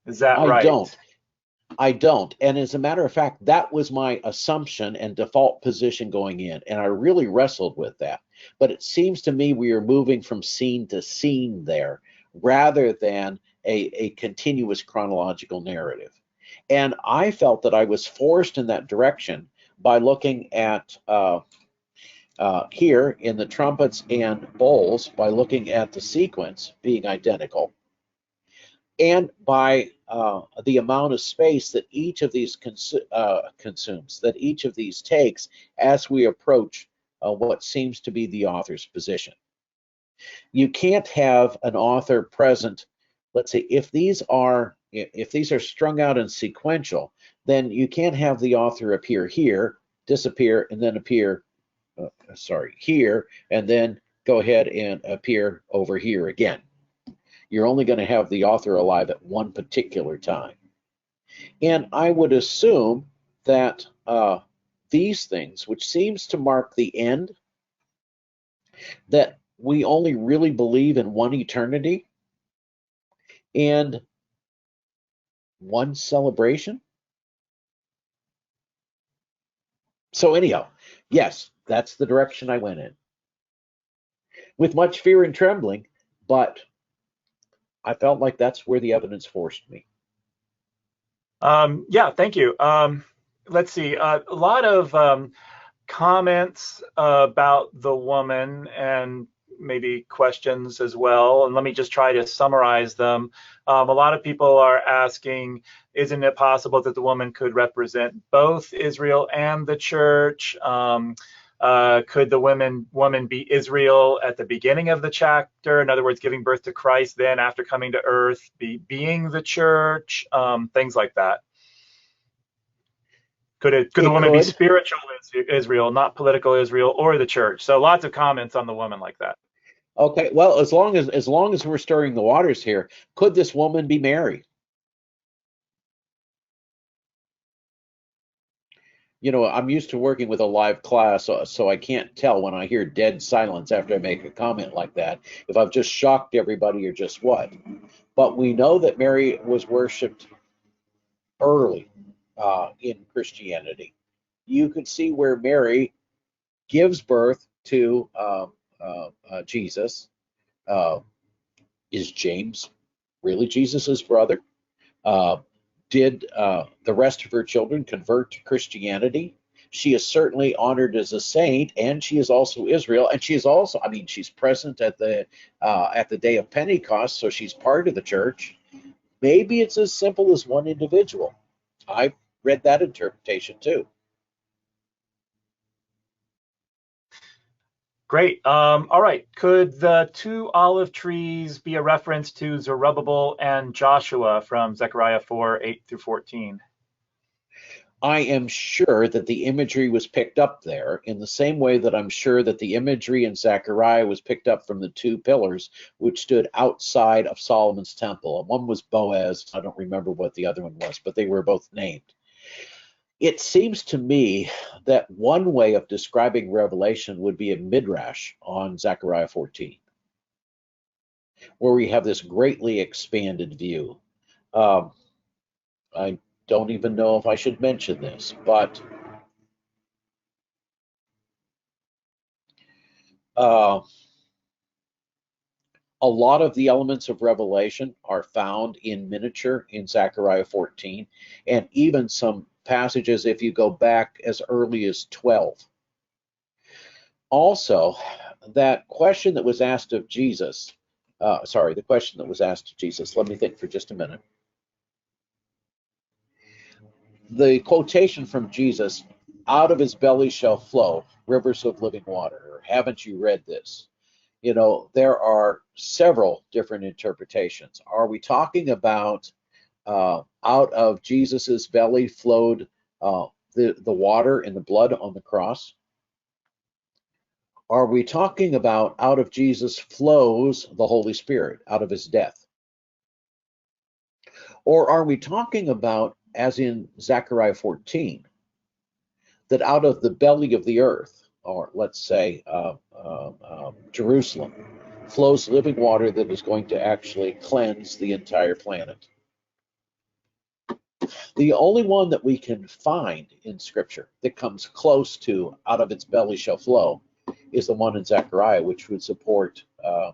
Is that right? I don't. And as a matter of fact, that was my assumption and default position going in. And I really wrestled with that. But it seems to me we are moving from scene to scene there rather than a continuous chronological narrative. And I felt that I was forced in that direction by looking at here in the trumpets and bowls, by looking at the sequence being identical, and by the amount of space that each of these consumes, that each of these takes as we approach what seems to be the author's position. You can't have an author present. Let's say if these are strung out and sequential, then you can't have the author appear here, disappear, and then appear, here, and then go ahead and appear over here again. You're only going to have the author alive at one particular time. And I would assume that these things, which seems to mark the end, that we only really believe in one eternity and one celebration. So anyhow, yes, that's the direction I went in. With much fear and trembling, but I felt like that's where the evidence forced me. Yeah, thank you. Let's see, a lot of comments about the woman and maybe questions as well. And let me just try to summarize them. A lot of people are asking, isn't it possible that the woman could represent both Israel and the church? Could the woman be Israel at the beginning of the chapter? In other words, giving birth to Christ, then after coming to earth, being the church? Things like that. Could the woman be spiritual Israel, not political Israel or the church? So lots of comments on the woman like that. Okay, well, as long as we're stirring the waters here, could this woman be Mary? You know, I'm used to working with a live class, so I can't tell when I hear dead silence after I make a comment like that, if I've just shocked everybody or just what. But we know that Mary was worshipped early in Christianity. You could see where Mary gives birth to Jesus. Is James really Jesus's brother? Did the rest of her children convert to Christianity? She is certainly honored as a saint, and she is also Israel, and she is also, I mean, she's present at the day of Pentecost, so she's part of the church. Maybe it's as simple as one individual. I've read that interpretation too. Great. All right. Could the two olive trees be a reference to Zerubbabel and Joshua from Zechariah 4:8-14? I am sure that the imagery was picked up there in the same way that I'm sure that the imagery in Zechariah was picked up from the two pillars which stood outside of Solomon's temple. One was Boaz. I don't remember what the other one was, but they were both named. It seems to me that one way of describing Revelation would be a midrash on Zechariah 14, where we have this greatly expanded view. I don't even know if I should mention this, but a lot of the elements of Revelation are found in miniature in Zechariah 14, and even some passages if you go back as early as 12. Also, that question that was asked of Jesus, the question that was asked of Jesus, let me think for just a minute. The quotation from Jesus, out of his belly shall flow rivers of living water. Haven't you read this? You know, there are several different interpretations. Are we talking about out of Jesus's belly flowed the water and the blood on the cross? Are we talking about out of Jesus flows the Holy Spirit out of his death? Or are we talking about, as in Zechariah 14, that out of the belly of the earth, or let's say Jerusalem, flows living water that is going to actually cleanse the entire planet? The only one that we can find in Scripture that comes close to out of its belly shall flow is the one in Zechariah, which would support a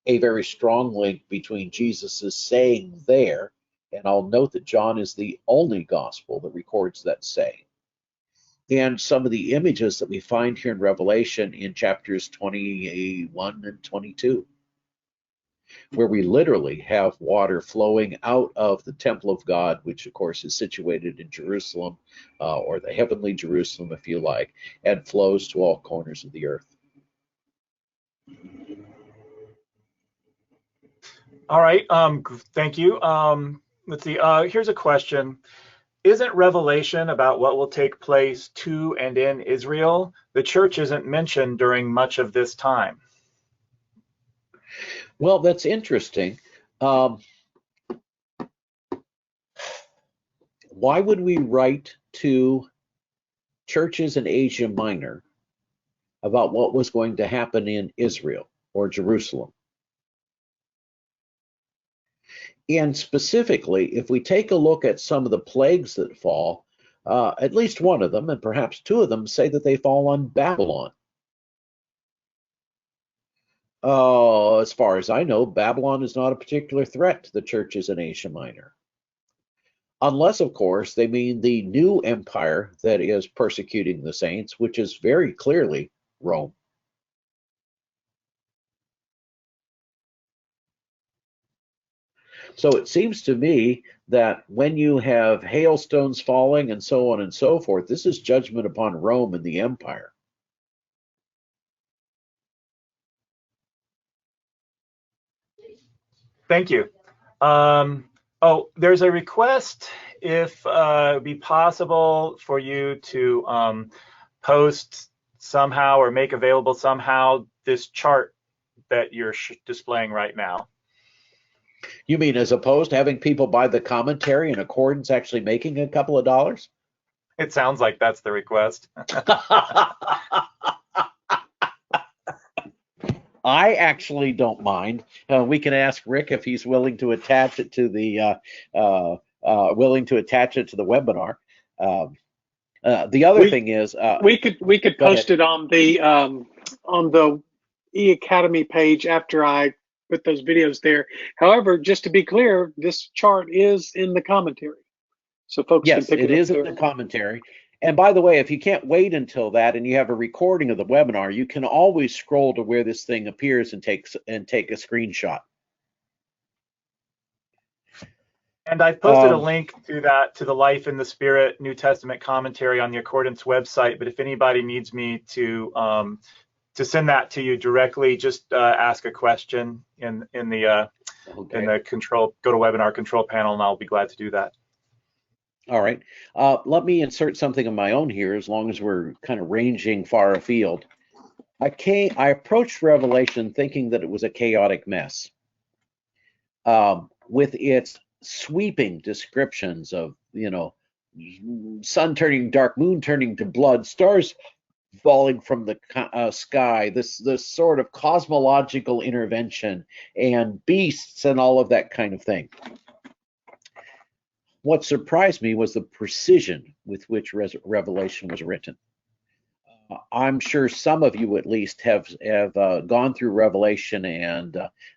very strong link between Jesus' saying there, and I'll note that John is the only gospel that records that saying, and some of the images that we find here in Revelation in chapters 21 and 22, where we literally have water flowing out of the temple of God, which of course is situated in Jerusalem, or the heavenly Jerusalem, if you like, and flows to all corners of the earth. All right. Thank you. Let's see. Here's a question. Isn't Revelation about what will take place to and in Israel? The church isn't mentioned during much of this time. Well, that's interesting. Um, why would we write to churches in Asia Minor about what was going to happen in Israel or Jerusalem? And specifically, if we take a look at some of the plagues that fall, at least one of them, and perhaps two of them, say that they fall on Babylon. As far as I know, Babylon is not a particular threat to the churches in Asia Minor. Unless, of course, they mean the new empire that is persecuting the saints, which is very clearly Rome. So it seems to me that when you have hailstones falling and so on and so forth, this is judgment upon Rome and the empire. Thank you. Oh, there's a request if it would be possible for you to post somehow or make available somehow this chart that you're displaying right now. You mean as opposed to having people buy the commentary and Accordance actually making a couple of dollars? It sounds like that's the request. I actually don't mind. We can ask Rick if he's willing to attach it to the webinar. The other thing is we could post it on the E-Academy page after I put those videos there. However, just to be clear, this chart is in the commentary, so folks can pick it up. Yes, it is in the commentary. And by the way, if you can't wait until that and you have a recording of the webinar, you can always scroll to where this thing appears and take a screenshot. And I've posted a link to that, to the Life in the Spirit New Testament commentary on the Accordance website. But if anybody needs me to send that to you directly, just ask a question in the control, go to webinar control panel, and I'll be glad to do that. All right. Let me insert something of my own here, as long as we're kind of ranging far afield. I approached Revelation thinking that it was a chaotic mess, with its sweeping descriptions of, sun turning dark, moon turning to blood, stars falling from the sky, this sort of cosmological intervention, and beasts and all of that kind of thing. What surprised me was the precision with which Revelation was written. I'm sure some of you at least have gone through Revelation and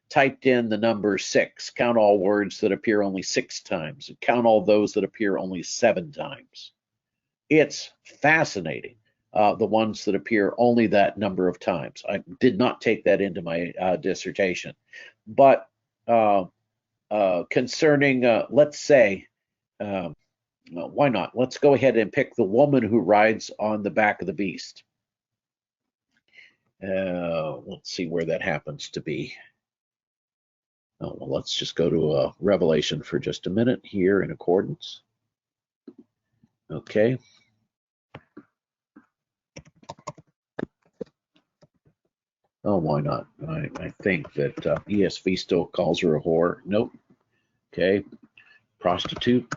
typed in the number 6, count all words that appear only 6 times, and count all those that appear only 7 times. It's fascinating, the ones that appear only that number of times. I did not take that into my dissertation. But concerning, let's say, why not? Let's go ahead and pick the woman who rides on the back of the beast. Let's see where that happens to be. Oh, well, let's just go to Revelation for just a minute here in Accordance. Okay. Oh, why not? I think that ESV still calls her a whore. Nope. Okay. Prostitute.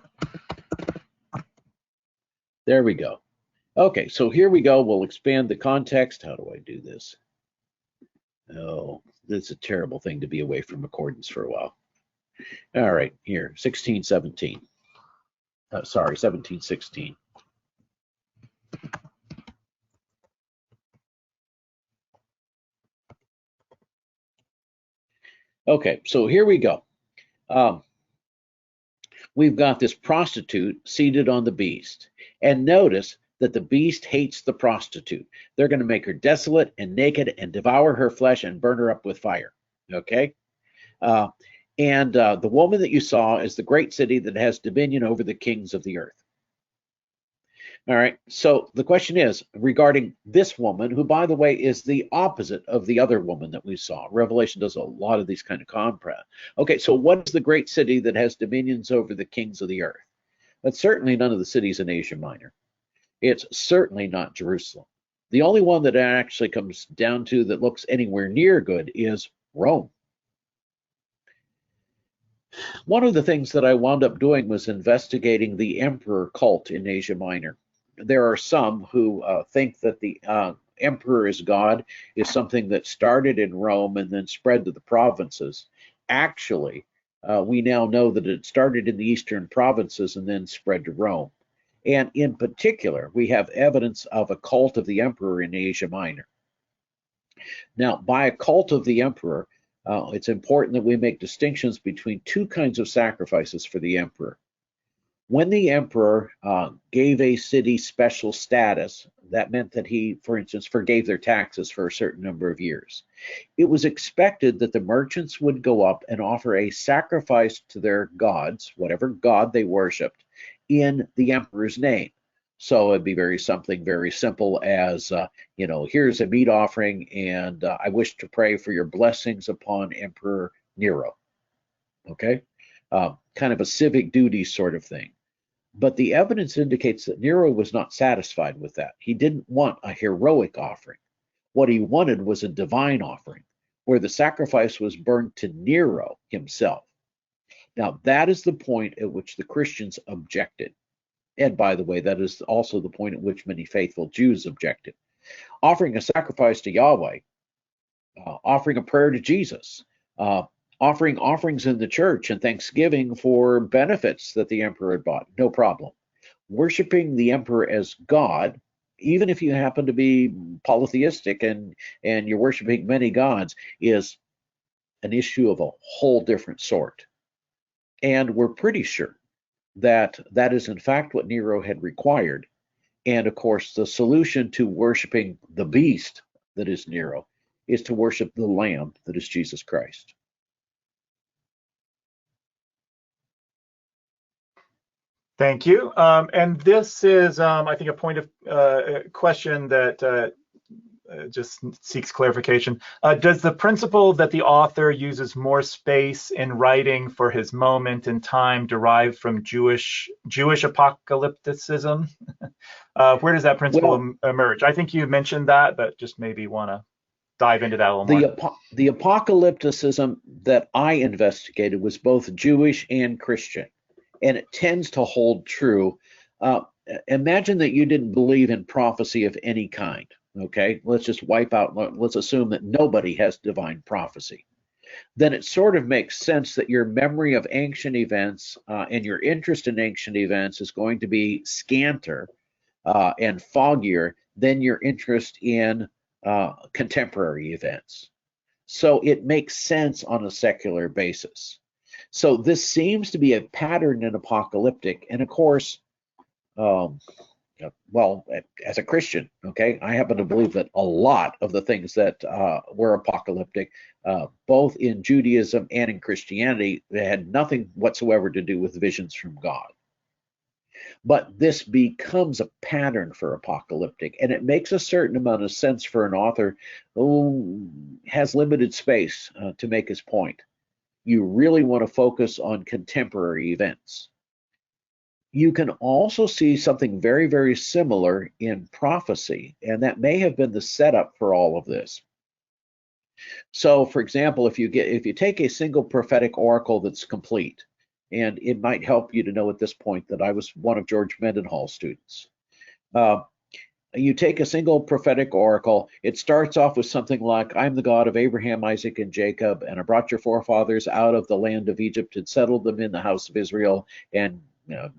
There we go. Okay, so here we go. We'll expand the context. How do I do this? Oh, it's a terrible thing to be away from Accordance for a while. All right, here, 1617. Sorry, 1716. Okay, so here we go. We've got this prostitute seated on the beast. And notice that the beast hates the prostitute. They're going to make her desolate and naked and devour her flesh and burn her up with fire. Okay? The woman that you saw is the great city that has dominion over the kings of the earth. All right, so the question is regarding this woman, who, by the way, is the opposite of the other woman that we saw. Revelation does a lot of these kind of contrasts. Okay, so what is the great city that has dominions over the kings of the earth? That's certainly none of the cities in Asia Minor. It's certainly not Jerusalem. The only one that actually comes down to that looks anywhere near good is Rome. One of the things that I wound up doing was investigating the emperor cult in Asia Minor. There are some who think that the emperor is God is something that started in Rome and then spread to the provinces. Actually, we now know that it started in the eastern provinces and then spread to Rome. And in particular, we have evidence of a cult of the emperor in Asia Minor. Now, by a cult of the emperor, it's important that we make distinctions between two kinds of sacrifices for the emperor. When the emperor gave a city special status, that meant that he, for instance, forgave their taxes for a certain number of years. It was expected that the merchants would go up and offer a sacrifice to their gods, whatever god they worshipped, in the emperor's name. So it'd be something very simple as, here's a meat offering, and I wish to pray for your blessings upon Emperor Nero. Okay, kind of a civic duty sort of thing. But the evidence indicates that Nero was not satisfied with that. He didn't want a heroic offering. What he wanted was a divine offering, where the sacrifice was burned to Nero himself. Now, that is the point at which the Christians objected. And by the way, that is also the point at which many faithful Jews objected. Offering a sacrifice to Yahweh, offering a prayer to Jesus, offering offerings in the church and thanksgiving for benefits that the emperor had bought, no problem. Worshiping the emperor as God, even if you happen to be polytheistic and you're worshiping many gods, is an issue of a whole different sort. And we're pretty sure that that is in fact what Nero had required. And of course, the solution to worshiping the beast that is Nero is to worship the Lamb that is Jesus Christ. Thank you. And this is, I think, a point of question that just seeks clarification. Does the principle that the author uses more space in writing for his moment in time derive from Jewish apocalypticism? Where does that principle emerge? I think you mentioned that, but just maybe want to dive into that a little more. The apocalypticism that I investigated was both Jewish and Christian, and it tends to hold true. Imagine that you didn't believe in prophecy of any kind. Okay, let's just let's assume that nobody has divine prophecy. Then it sort of makes sense that your memory of ancient events and your interest in ancient events is going to be scanter and foggier than your interest in contemporary events. So it makes sense on a secular basis. So this seems to be a pattern in apocalyptic, and of course, well, as a Christian, okay, I happen to believe that a lot of the things that were apocalyptic, both in Judaism and in Christianity, they had nothing whatsoever to do with visions from God. But this becomes a pattern for apocalyptic, and it makes a certain amount of sense for an author who has limited space to make his point. You really want to focus on contemporary events. You can also see something very, very similar in prophecy, and that may have been the setup for all of this. So, for example, if you take a single prophetic oracle that's complete, and it might help you to know at this point that I was one of George Mendenhall's students. You take a single prophetic oracle, it starts off with something like, I'm the God of Abraham, Isaac, and Jacob, and I brought your forefathers out of the land of Egypt and settled them in the house of Israel, and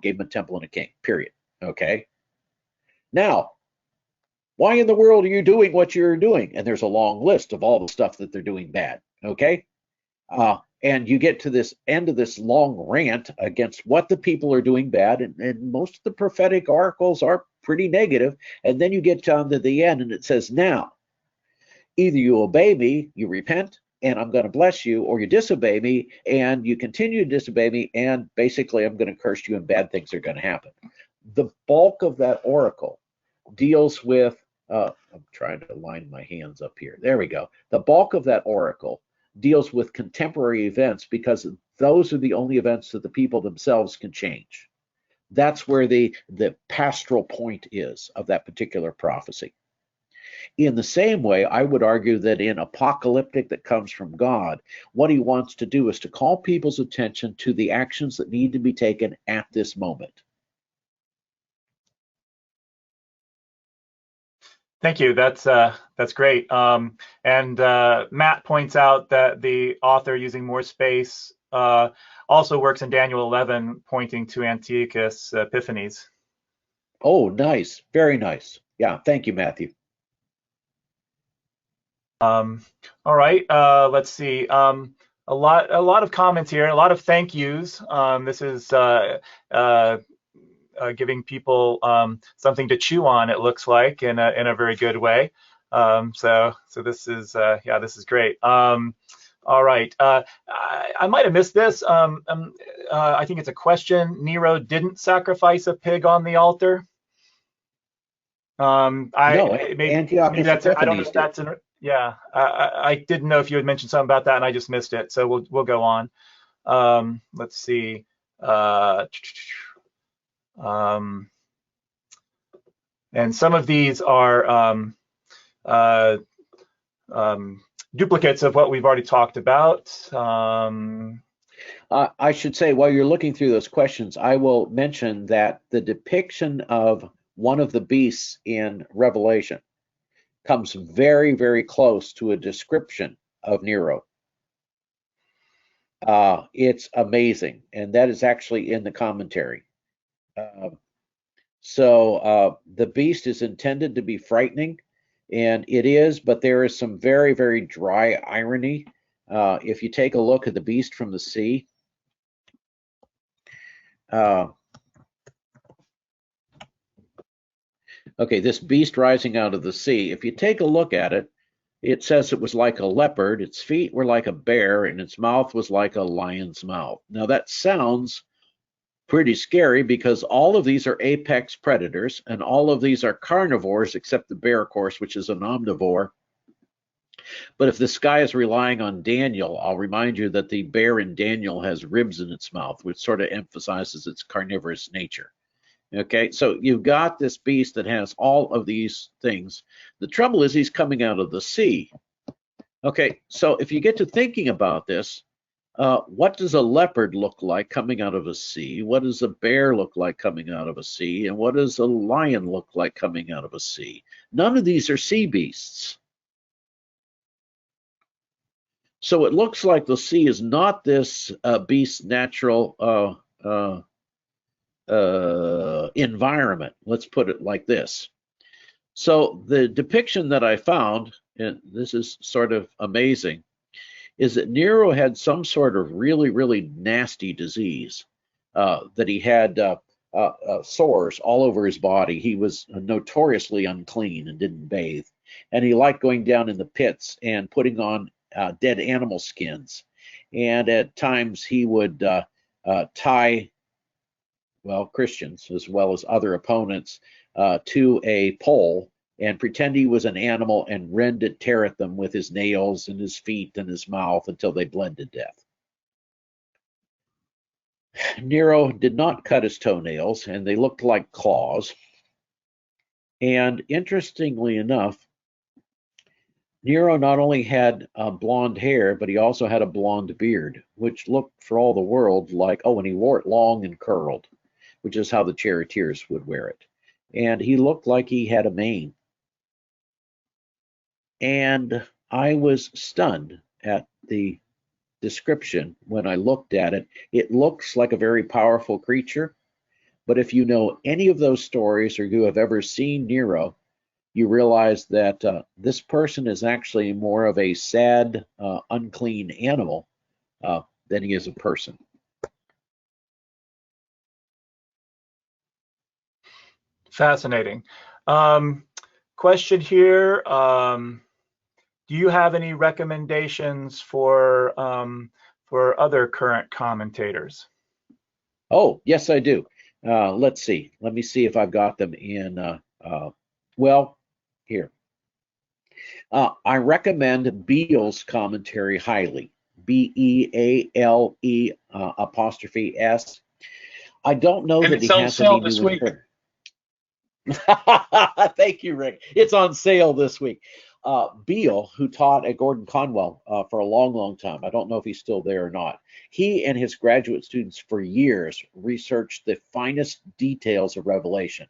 gave them a temple and a king, period. Okay. Now, why in the world are you doing what you're doing? And there's a long list of all the stuff that they're doing bad. Okay. And you get to this end of this long rant against what the people are doing bad, and most of the prophetic oracles are pretty negative. And then you get down to the end and it says, now, either you obey me, you repent, and I'm going to bless you, or you disobey me and you continue to disobey me, and basically I'm going to curse you and bad things are going to happen. The bulk of that oracle deals with, I'm trying to line my hands up here. There we go. The bulk of that oracle deals with contemporary events because those are the only events that the people themselves can change. That's where the pastoral point is of that particular prophecy. In the same way, I would argue that in apocalyptic that comes from God, what he wants to do is to call people's attention to the actions that need to be taken at this moment. Thank you. That's great. And Matt points out that the author using more space also works in Daniel 11, pointing to Antiochus Epiphanes. Oh, nice. Very nice. Yeah, thank you, Matthew. All right. Let's see. A lot of comments here, a lot of thank yous. This is giving people something to chew on, it looks like, in a very good way. So this is this is great. All right. I might have missed this. I think it's a question. Nero didn't sacrifice a pig on the altar. No, Antiochus I don't know Epiphanes if that's did. I didn't know if you had mentioned something about that, and I just missed it. So we'll go on. Let's see. And some of these are duplicates of what we've already talked about. I should say, while you're looking through those questions, I will mention that the depiction of one of the beasts in Revelation comes very, very close to a description of Nero. It's amazing, and that is actually in the commentary. So the beast is intended to be frightening, and it is, but there is some very, very dry irony. If you take a look at the beast from the sea, okay, this beast rising out of the sea, if you take a look at it, it says it was like a leopard, its feet were like a bear, and its mouth was like a lion's mouth. Now that sounds pretty scary because all of these are apex predators and all of these are carnivores except the bear, of course, which is an omnivore. But if this guy is relying on Daniel, I'll remind you that the bear in Daniel has ribs in its mouth, which sort of emphasizes its carnivorous nature. Okay, so you've got this beast that has all of these things. The trouble is he's coming out of the sea. Okay, so if you get to thinking about this, what does a leopard look like coming out of a sea? What does a bear look like coming out of a sea? And what does a lion look like coming out of a sea? None of these are sea beasts. So it looks like the sea is not this beast's natural environment. Let's put it like this. So the depiction that I found, and this is sort of amazing, is that Nero had some sort of really, really nasty disease, that he had sores all over his body. He was notoriously unclean and didn't bathe. And he liked going down in the pits and putting on dead animal skins. And at times he would tie, well, Christians as well as other opponents to a pole and pretend he was an animal and rend and tear at them with his nails and his feet and his mouth until they bled to death. Nero did not cut his toenails, and they looked like claws. And interestingly enough, Nero not only had blonde hair, but he also had a blonde beard, which looked for all the world like, oh, and he wore it long and curled, which is how the charioteers would wear it. And he looked like he had a mane. And I was stunned at the description when I looked at it. It looks like a very powerful creature, but if you know any of those stories or you have ever seen Nero, you realize that this person is actually more of a sad, unclean animal than he is a person. Fascinating. Question here. Do you have any recommendations for other current commentators? Oh, yes, I do. Let's see. Let me see if I've got them in. Well, here. I recommend Beale's commentary highly. B-E-A-L-E apostrophe S. I don't know that he has any new. Thank you, Rick. It's on sale this week. Beale, who taught at Gordon Conwell for a long, long time, I don't know if he's still there or not. He and his graduate students for years researched the finest details of Revelation.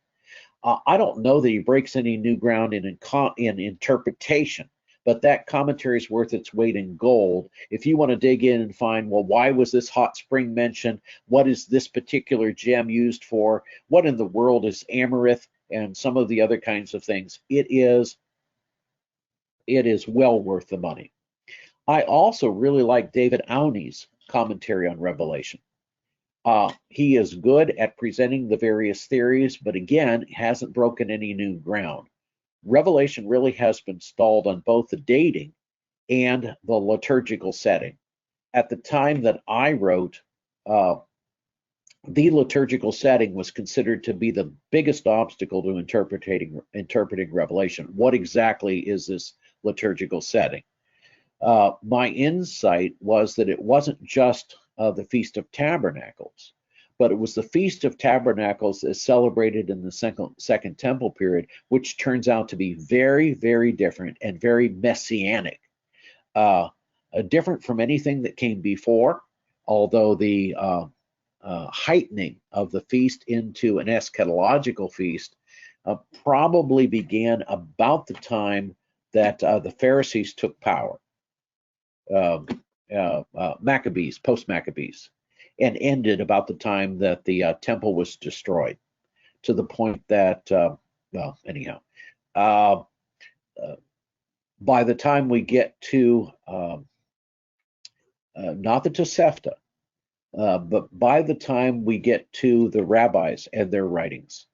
I don't know that he breaks any new ground in interpretation, but that commentary is worth its weight in gold. If you want to dig in and find, well, why was this hot spring mentioned? What is this particular gem used for? What in the world is amaranth? And some of the other kinds of things. It is well worth the money. I also really like David Auney's commentary on Revelation. He is good at presenting the various theories, but again, hasn't broken any new ground. Revelation really has been stalled on both the dating and the liturgical setting. At the time that I wrote, the liturgical setting was considered to be the biggest obstacle to interpreting Revelation. What exactly is this liturgical setting? My insight was that it wasn't just the Feast of Tabernacles, but it was the Feast of Tabernacles as celebrated in the Second Temple period, which turns out to be very, very different and very messianic. Different from anything that came before, although the heightening of the feast into an eschatological feast probably began about the time that the Pharisees took power, Maccabees, post-Maccabees, and ended about the time that the temple was destroyed, to the point that, well, anyhow, by the time we get to, not the Tosefta, but by the time we get to the rabbis and their writings,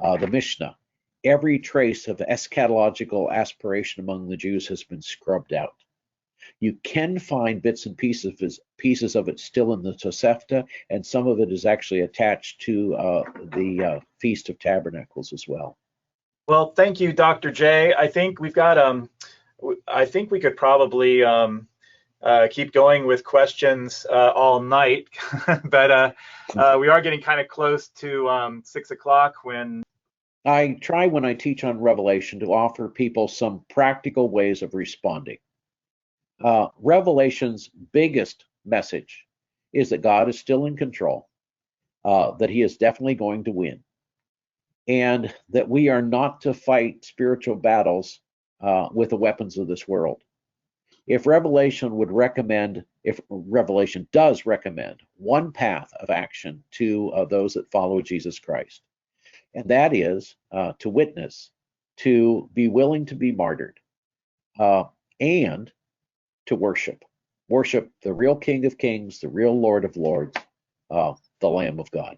the Mishnah, every trace of eschatological aspiration among the Jews has been scrubbed out. You can find bits and pieces of it still in the Tosefta, and some of it is actually attached to the Feast of Tabernacles as well. Well, thank you, Dr. J. I think we've got, I think we could probably keep going with questions all night, but we are getting kind of close to 6 o'clock when I try, when I teach on Revelation, to offer people some practical ways of responding. Revelation's biggest message is that God is still in control, that he is definitely going to win, and that we are not to fight spiritual battles with the weapons of this world. If Revelation does recommend one path of action to those that follow Jesus Christ, and that is to witness, to be willing to be martyred, and to worship the real King of Kings, the real Lord of Lords, the Lamb of God.